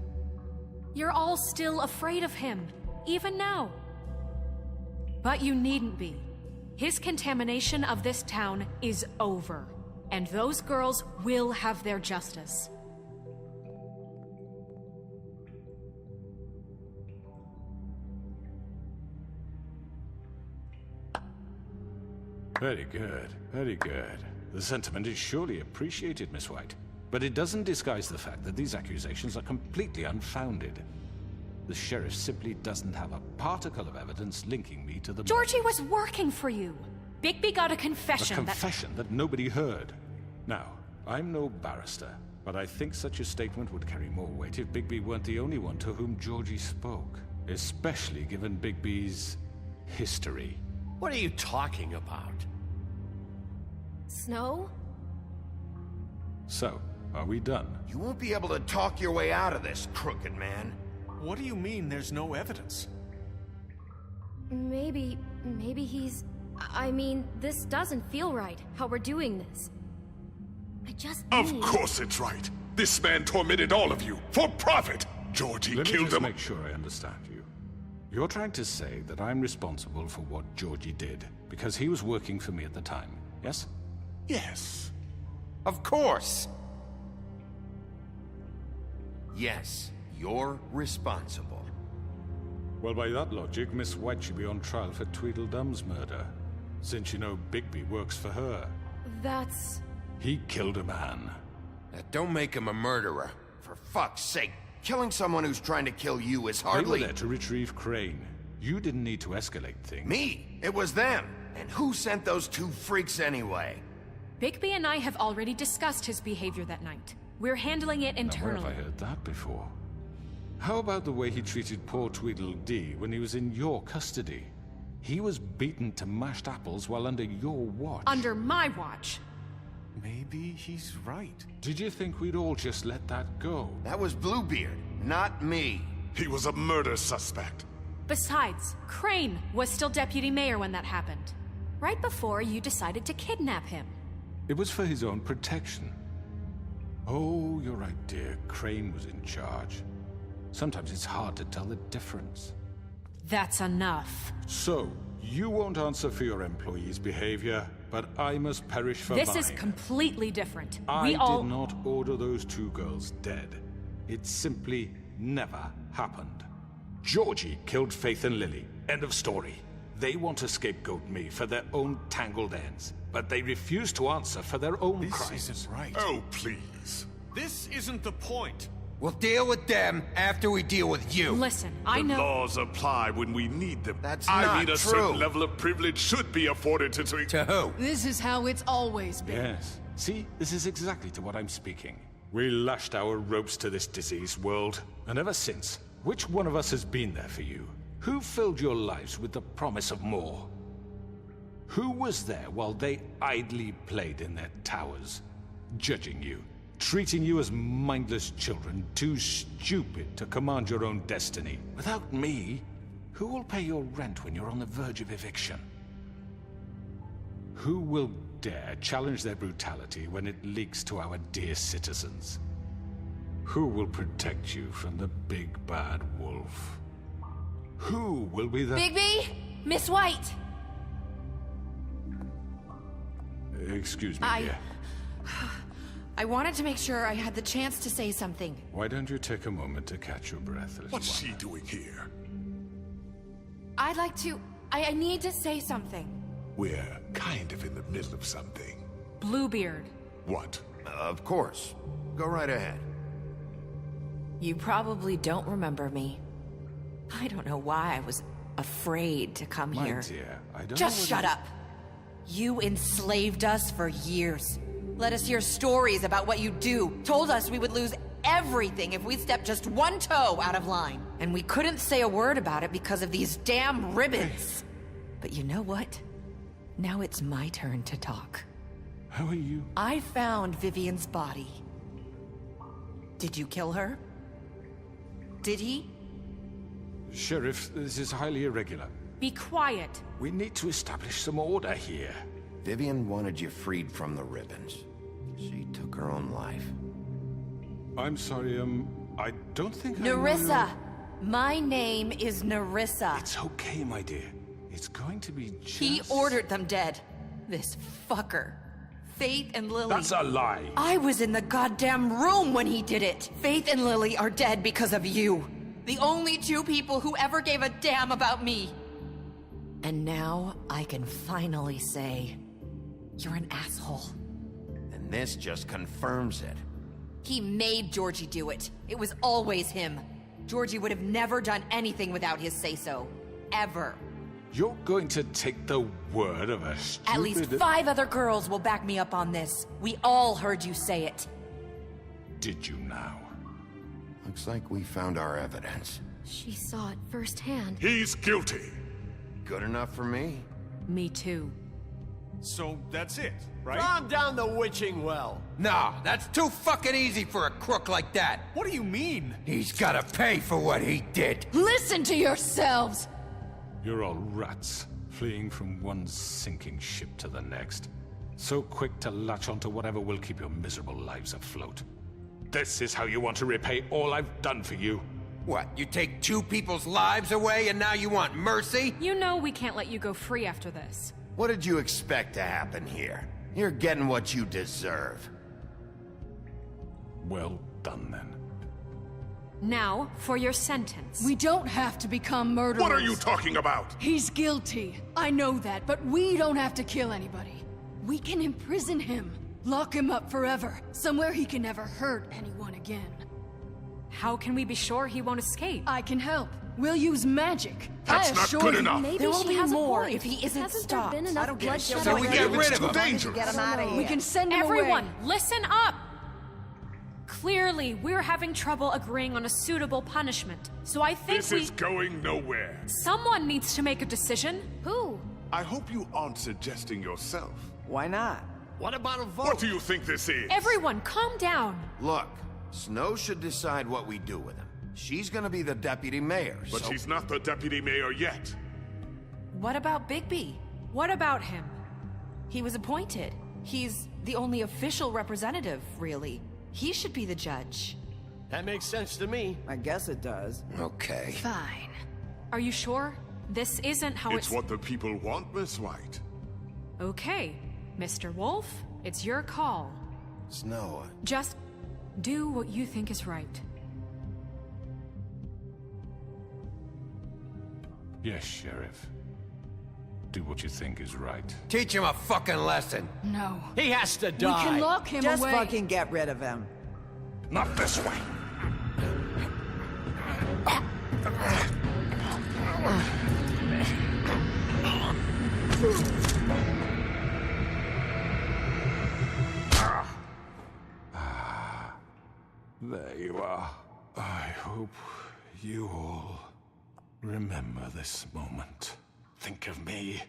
You're all still afraid of him, even now. But you needn't be. His contamination of this town is over, and those girls will have their justice. Very good, very good. The sentiment is surely appreciated, Miss White. But it doesn't disguise the fact that these accusations are completely unfounded. The sheriff simply doesn't have a particle of evidence linking me to the... Georgie was working for you. Bigby got a confession A confession that nobody heard. Now, I'm no barrister, but I think such a statement would carry more weight if Bigby weren't the only one to whom Georgie spoke. Especially given Bigby's history. What are you talking about? Snow? So, are we done? You won't be able to talk your way out of this, crooked man. What do you mean there's no evidence? Maybe he's... I mean, this doesn't feel right, how we're doing this. I just Of course it's right. This man tormented all of you, for profit! Georgie Let me killed just him. make sure I understand you. You're trying to say that I'm responsible for what Georgie did, because he was working for me at the time, yes? Yes. Of course! Yes, you're responsible. Well, by that logic, Miss White should be on trial for Tweedledum's murder, since you know Bigby works for her. That's... He killed a man. That don't make him a murderer. For fuck's sake, killing someone who's trying to kill you is They hardly... were there to retrieve Crane. You didn't need to escalate things. Me? It was them. And who sent those two freaks anyway? Bigby and I have already discussed his behavior that night. We're handling it Now, internally. where have I heard that before? How about the way he treated poor Tweedledee when he was in your custody? He was beaten to mashed apples while under your watch. Under my watch. Maybe he's right. Did you think we'd all just let that go? That was Bluebeard, not me. He was a murder suspect. Besides, Crane was still deputy mayor when that happened. Right before you decided to kidnap him. It was for his own protection. Oh, you're right, dear. Crane was in charge. Sometimes it's hard to tell the difference. That's enough. So, you won't answer for your employees' behavior, but I must perish for mine. This is completely different. I We all... did not order those two girls dead. It simply never happened. Georgie killed Faith and Lily. End of story. They want to scapegoat me for their own tangled ends, but they refuse to answer for their own crimes. This isn't right. Oh, please. This isn't the point. We'll deal with them after we deal with you. Listen, I The know... laws apply when we need them. That's I not mean, a true. certain level of privilege should be afforded to... To who? This is how it's always been. Yes. See, this is exactly to what I'm speaking. We lashed our ropes to this diseased world, and ever since, which one of us has been there for you? Who filled your lives with the promise of more? Who was there while they idly played in their towers, judging you, treating you as mindless children, too stupid to command your own destiny? Without me, who will pay your rent when you're on the verge of eviction? Who will dare challenge their brutality when it leaks to our dear citizens? Who will protect you from the big bad wolf? Who will be the... Bigby! Miss White! Excuse me, dear. I wanted to make sure I had the chance to say something. Why don't you take a moment to catch your breath, little What's one? she doing here? I'd like to... I need to say something. We're kind of in the middle of something. Bluebeard. What? Of course. Go right ahead. You probably don't remember me. I don't know why I was afraid to come My here. dear, I don't Just know what shut it- up. You enslaved us for years. Let us hear stories about what you do. Told us we would lose everything if we stepped just one toe out of line. And we couldn't say a word about it because of these damn ribbons. But you know what? Now it's my turn to talk. How are you? I found Vivian's body. Did you kill her? Did he? Sheriff, this is highly irregular. Be quiet. We need to establish some order here. Vivian wanted you freed from the ribbons. She took her own life. I'm sorry, I don't think I know Nerissa! My name is Nerissa. It's okay, my dear. It's going to be just... He ordered them dead. This fucker. Faith and Lily. That's a lie. I was in the goddamn room when he did it. Faith and Lily are dead because of you. The only two people who ever gave a damn about me. And now I can finally say, you're an asshole. And this just confirms it. He made Georgie do it. It was always him. Georgie would have never done anything without his say-so. Ever. You're going to take the word of a stupid... At least 5 other girls will back me up on this. We all heard you say it. Did you now? Looks like we found our evidence. She saw it firsthand. He's guilty. Good enough for me. Me too. So that's it, right? Calm down the witching well. No, that's too fucking easy for a crook like that. What do you mean? He's gotta pay for what he did. Listen to yourselves! You're all rats, fleeing from one sinking ship to the next. So quick to latch onto whatever will keep your miserable lives afloat. This is how you want to repay all I've done for you? What, you take two people's lives away and now you want mercy? You know we can't let you go free after this. What did you expect to happen here? You're getting what you deserve. Well done, then. Now, for your sentence. We don't have to become murderers. What are you talking about? He's guilty. I know that, but we don't have to kill anybody. We can imprison him. Lock him up forever. Somewhere he can never hurt anyone again. How can we be sure he won't escape? I can help. We'll use magic. That's I not assure good you. enough. Maybe There will she be has a more point. if he isn't Hasn't stopped. there been I enough don't get it. bloodshed? So we get rid of him. Dangerous. Get him out of here. We can send him Everyone, away. listen up! Clearly, we're having trouble agreeing on a suitable punishment. So I think This is going nowhere. someone needs to make a decision. Who? I hope you aren't suggesting yourself. Why not? What about a vote? What do you think this is? Everyone, calm down. Look, Snow should decide what we do with him. She's gonna be the deputy mayor, But so... she's not the deputy mayor yet. What about Bigby? What about him? He was appointed. He's the only official representative, really. He should be the judge. That makes sense to me. I guess it does. Okay. Fine. Are you sure? This isn't how It's what the people want, Miss White. Okay, Mr. Wolf, it's your call. Snow, Just do what you think is right. Yes, Sheriff. Do what you think is right. Teach him a fucking lesson. No. He has to We die. can lock him Just away. fucking get rid of him. Not this way. There you are. I hope you all remember this moment. Think of me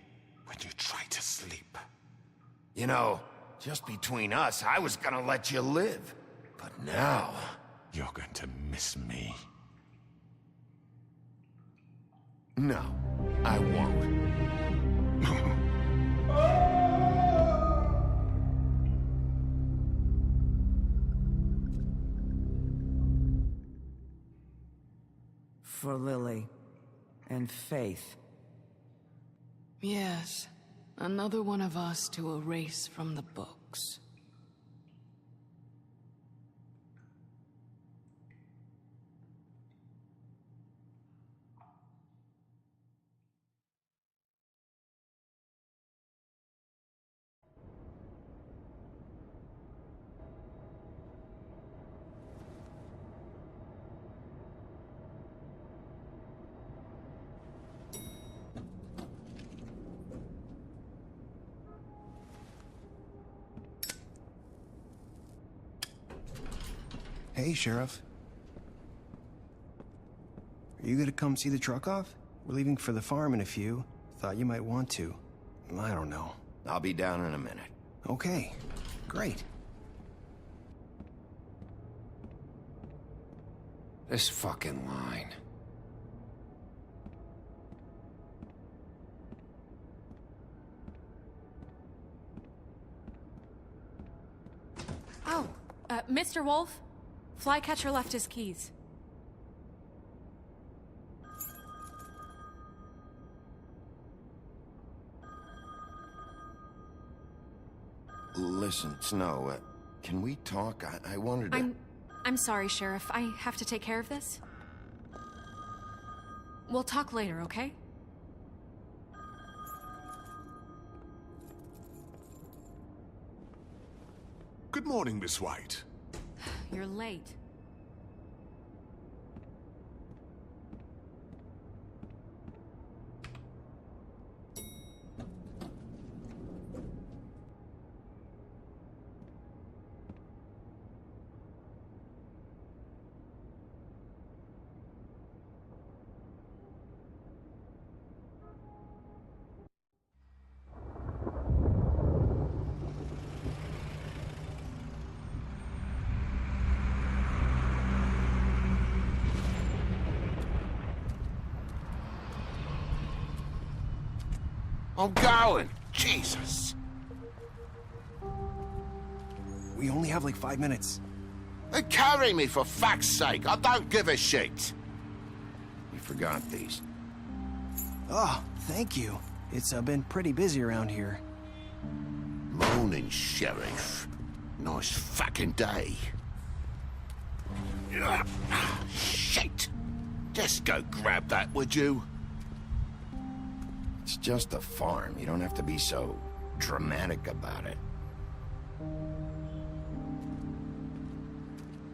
when you try to sleep. you know, just between us, I was gonna let you live. But now... You're going to miss me. No, I won't. For Lily and Faith. Yes. Another one of us to erase from the books. Hey, Sheriff. Are you gonna come see the truck off? We're leaving for the farm in a few. Thought you might want to. I don't know. I'll be down in a minute. Okay, great. This fucking line. Oh, Mr. Wolf? Flycatcher left his keys. Listen, Snow, can we talk? I wanted to... I'm sorry, Sheriff. I have to take care of this. We'll talk later, okay? Good morning, Miss White. You're late. I'm going. Jesus. We only have like 5 minutes. Carry me, for fuck's sake. I don't give a shit. You forgot these. Oh, thank you. It's been pretty busy around here. Morning, Sheriff. Nice fucking day. Shit. Just go grab that, would you? It's just a farm. You don't have to be so dramatic about it.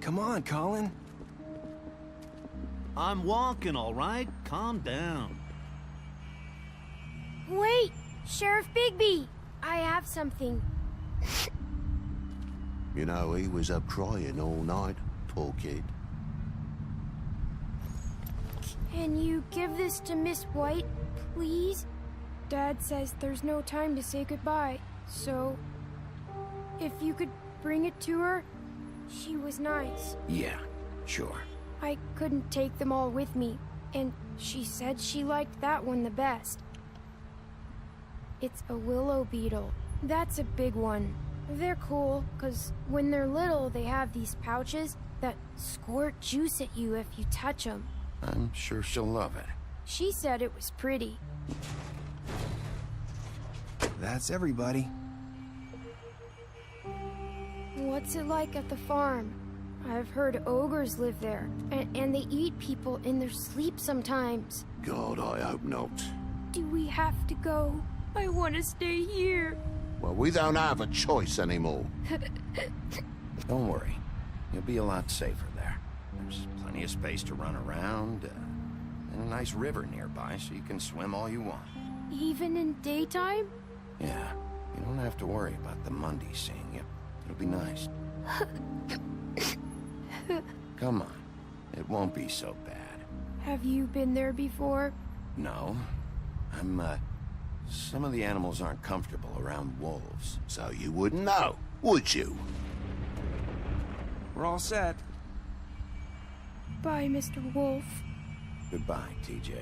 Come on, Colin. I'm walking, all right? Calm down. Wait! Sheriff Bigby! I have something. You know, he was up crying all night, poor kid. Can you give this to Miss White, please? Dad says there's no time to say goodbye, so... if you could bring it to her, she was nice. Yeah, sure. I couldn't take them all with me, and she said she liked that one the best. It's a willow beetle. That's a big one. They're cool, 'cause when they're little, they have these pouches that squirt juice at you if you touch them. I'm sure she'll love it. She said it was pretty. That's everybody. What's it like at the farm? I've heard ogres live there, and they eat people in their sleep sometimes. God, I hope not. Do we have to go? I want to stay here. Well, we don't have a choice anymore. Don't worry. You'll be a lot safer there. There's plenty of space to run around, and a nice river nearby so you can swim all you want. Even in daytime? Yeah, you don't have to worry about the Mundy seeing you. It'll be nice. Come on. It won't be so bad. Have you been there before? No. Some of the animals aren't comfortable around wolves. So you wouldn't know, would you? We're all set. Bye, Mr. Wolf. Goodbye, TJ.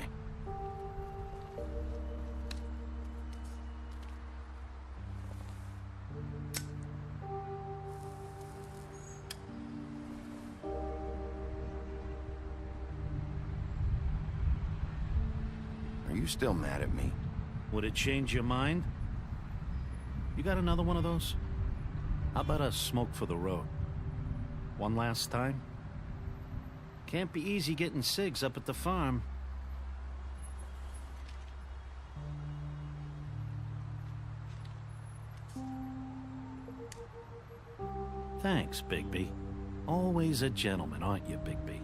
Are you still mad at me? Would it change your mind? You got another one of those? How about a smoke for the road? One last time? Can't be easy getting cigs up at the farm. Thanks, Bigby. Always a gentleman, aren't you, Bigby?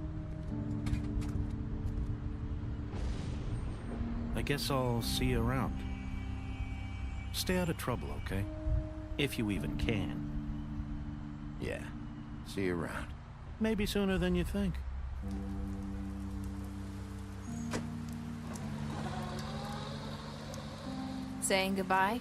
I guess I'll see you around. Stay out of trouble, okay? If you even can. Yeah. See you around. Maybe sooner than you think. Saying goodbye?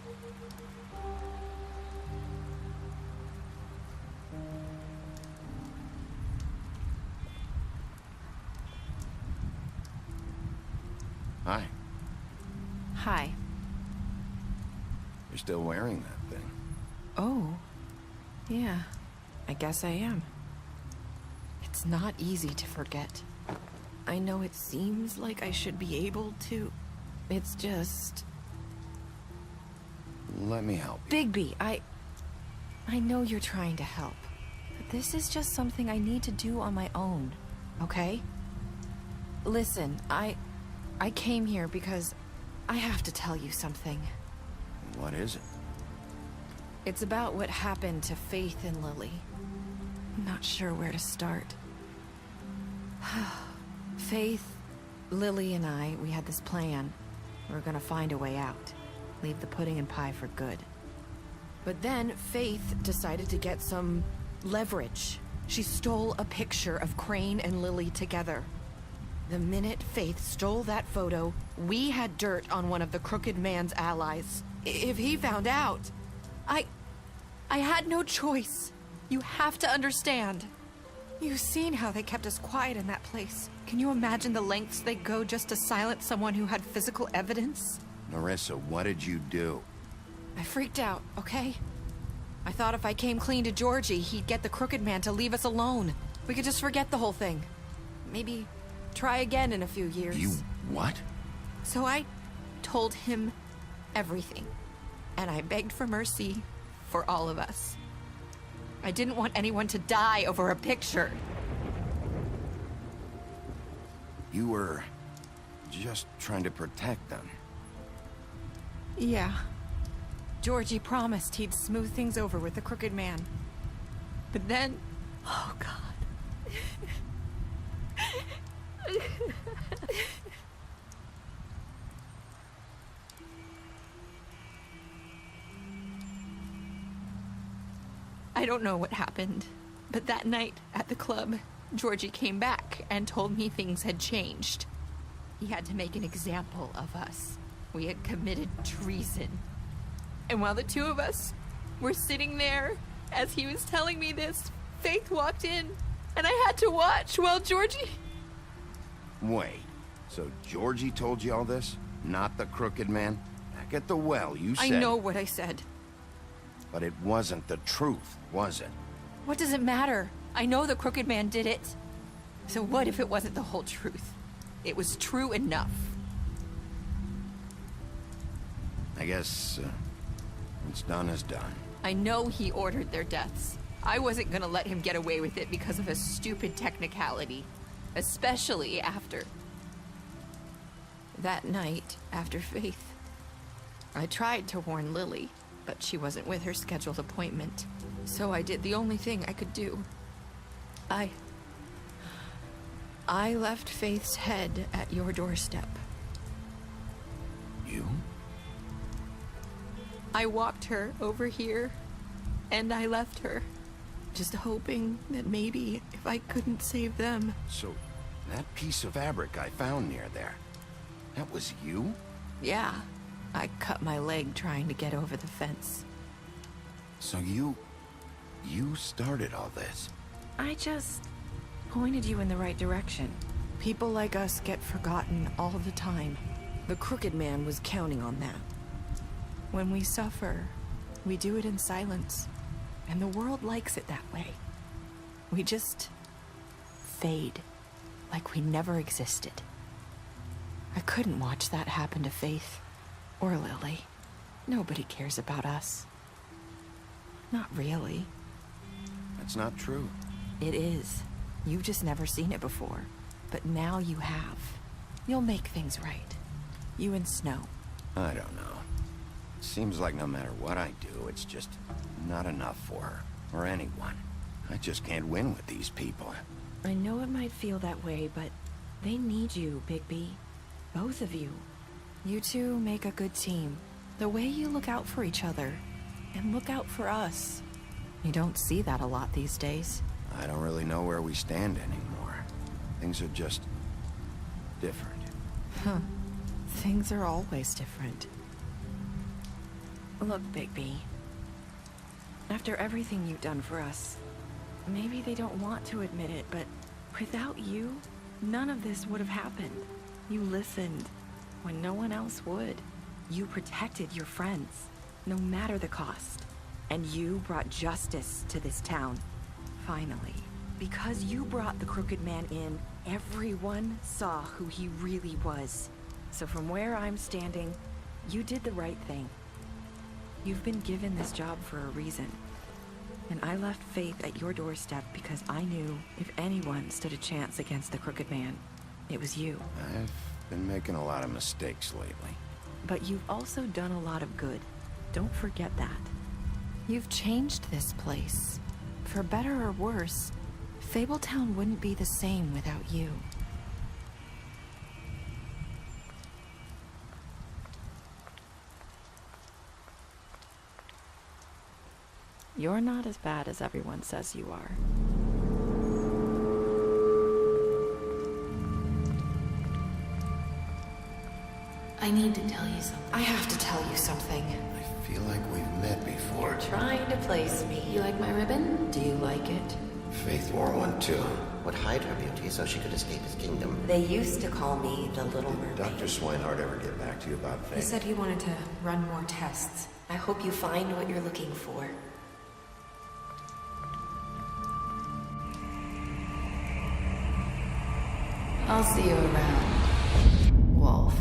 Hi. Hi. You're still wearing that thing. Oh. Yeah. I guess I am. It's not easy to forget. I know it seems like I should be able to. It's just... Let me help you. Bigby, I know you're trying to help. But this is just something I need to do on my own, okay? Listen, I came here because I have to tell you something. What is it? It's about what happened to Faith and Lily. I'm not sure where to start. Faith, Lily, and I, we had this plan. We were gonna find a way out. Leave the pudding and pie for good. But then Faith decided to get some leverage. She stole a picture of Crane and Lily together. The minute Faith stole that photo, we had dirt on one of the Crooked Man's allies. If he found out, I had no choice. You have to understand. You've seen how they kept us quiet in that place. Can you imagine the lengths they go just to silence someone who had physical evidence? Nerissa, what did you do? I freaked out, okay? I thought if I came clean to Georgie, he'd get the Crooked Man to leave us alone. We could just forget the whole thing. Maybe try again in a few years. You what? So I told him everything. And I begged for mercy for all of us. I didn't want anyone to die over a picture. You were just trying to protect them. Yeah. Georgie promised he'd smooth things over with the Crooked Man. But then... Oh, God. I don't know what happened, but that night at the club, Georgie came back and told me things had changed. He had to make an example of us. We had committed treason. And while the two of us were sitting there, as he was telling me this, Faith walked in, and I had to watch while Georgie... Wait, so Georgie told you all this? Not the Crooked Man? Back at the well, you said... I know what I said. But it wasn't the truth, was it? What does it matter? I know the Crooked Man did it. So what if it wasn't the whole truth? It was true enough. I guess, what's done is done. I know he ordered their deaths. I wasn't gonna let him get away with it because of a stupid technicality. Especially after... That night, after Faith, I tried to warn Lily, but she wasn't with her scheduled appointment. So I did the only thing I could do. I left Faith's head at your doorstep. You? I walked her over here, and I left her. Just hoping that maybe if I couldn't save them... So, that piece of fabric I found near there, that was you? Yeah. I cut my leg trying to get over the fence. So you started all this? I just pointed you in the right direction. People like us get forgotten all the time. The Crooked Man was counting on that. When we suffer, we do it in silence. And the world likes it that way. We just fade, like we never existed. I couldn't watch that happen to Faith. Or Lily. Nobody cares about us. Not really. That's not true. It is. You've just never seen it before. But now you have. You'll make things right. You and Snow. I don't know. Seems like no matter what I do, it's just not enough for her. Or anyone. I just can't win with these people. I know it might feel that way, but they need you, Bigby. Both of you. You two make a good team. The way you look out for each other, and look out for us. You don't see that a lot these days. I don't really know where we stand anymore. Things are just... different. Huh. Things are always different. Look, Bigby. After everything you've done for us, maybe they don't want to admit it, but without you, none of this would have happened. You listened when no one else would. You protected your friends, no matter the cost. And you brought justice to this town. Finally. Because you brought the Crooked Man in, everyone saw who he really was. So from where I'm standing, you did the right thing. You've been given this job for a reason. And I left Faith at your doorstep because I knew if anyone stood a chance against the Crooked Man, it was you. I've been making a lot of mistakes lately. But you've also done a lot of good. Don't forget that. You've changed this place. For better or worse, Fabletown wouldn't be the same without you. You're not as bad as everyone says you are. I need to tell you something. I have to tell you something. I feel like we've met before. You're trying to place me. You like my ribbon? Do you like it? Faith wore one too. would hide her beauty so she could escape his kingdom. They used to call me the Little Mermaid. Dr. Swinehart ever get back to you about He Faith? said he wanted to run more tests. I hope you find what you're looking for. I'll see you around, Wolf.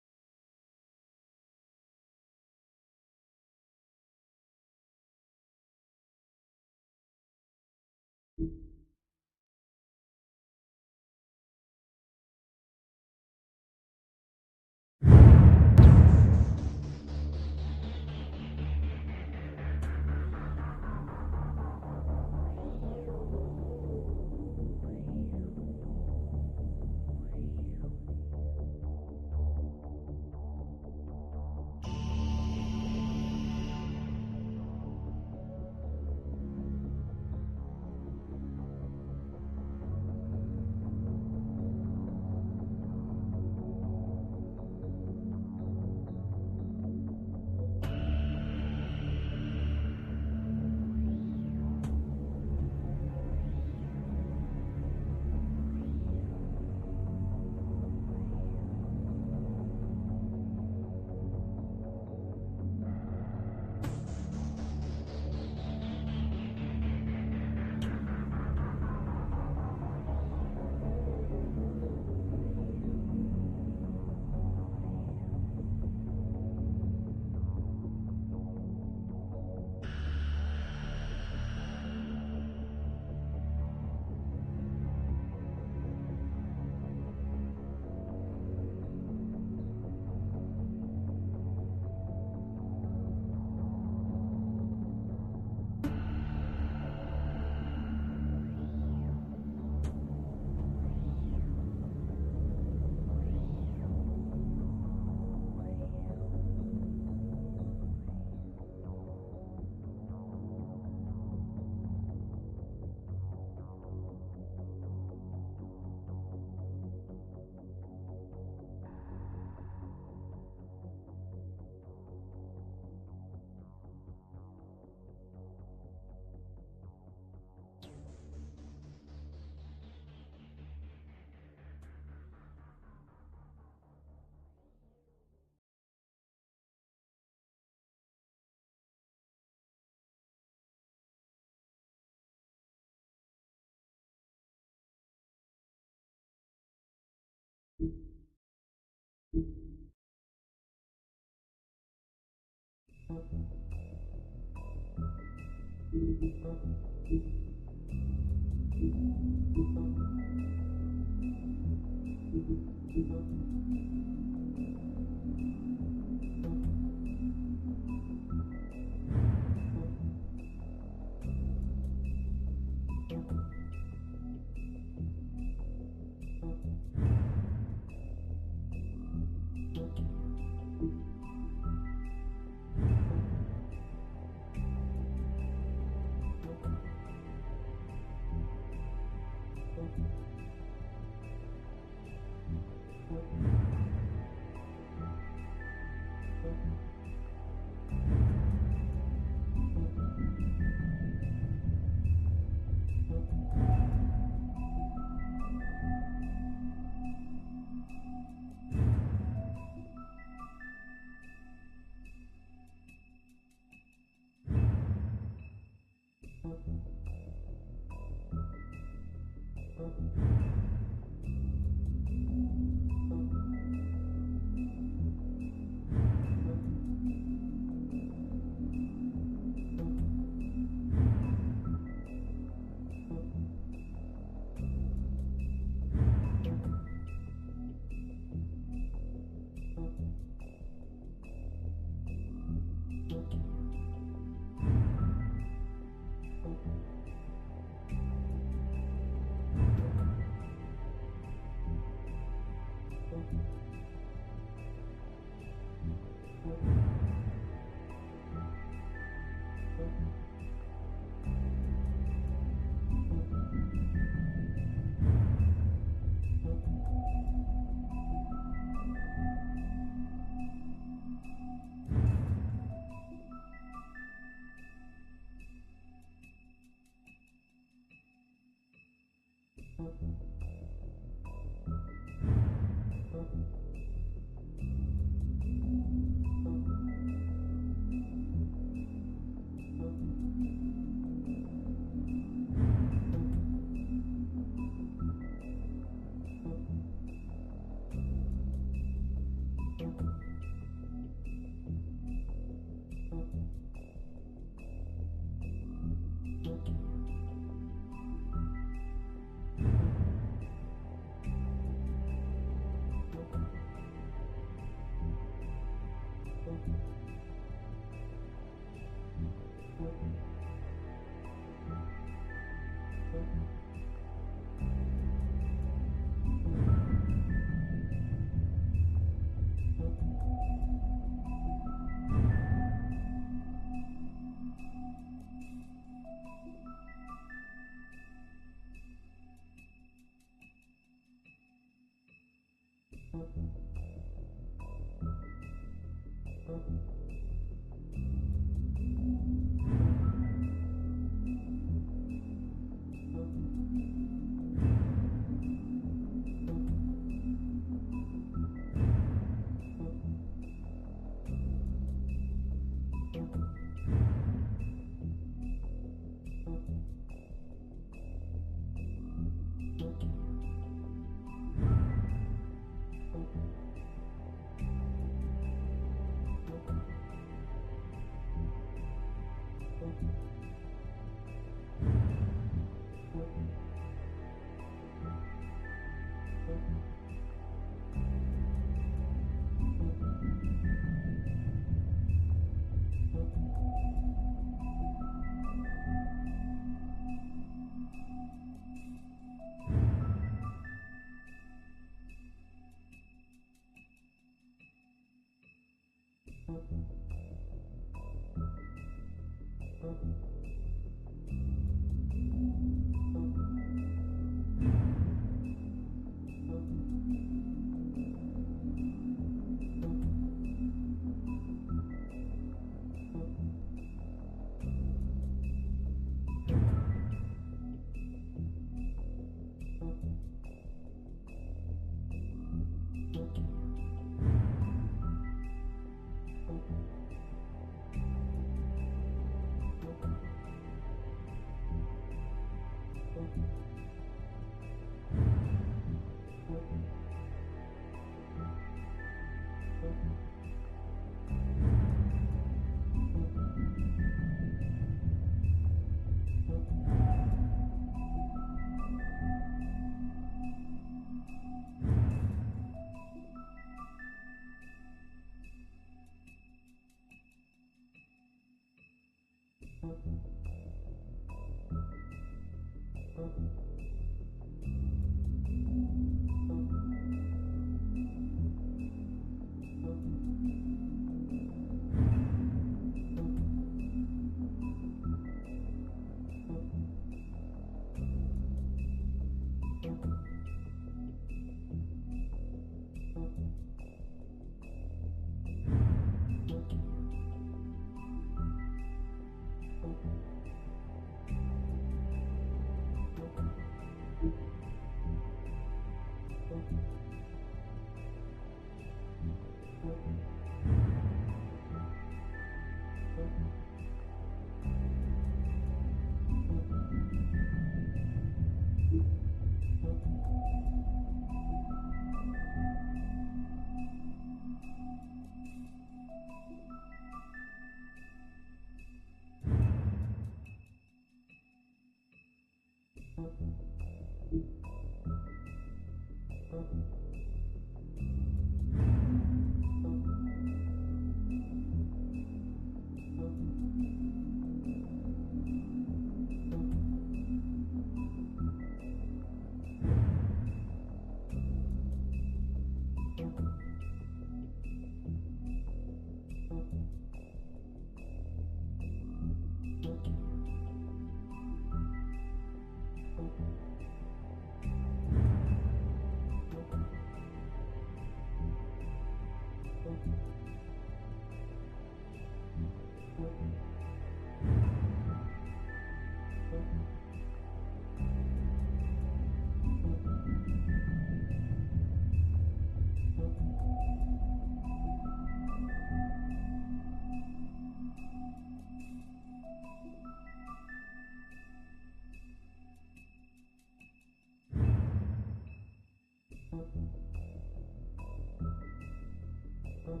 Thank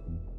you.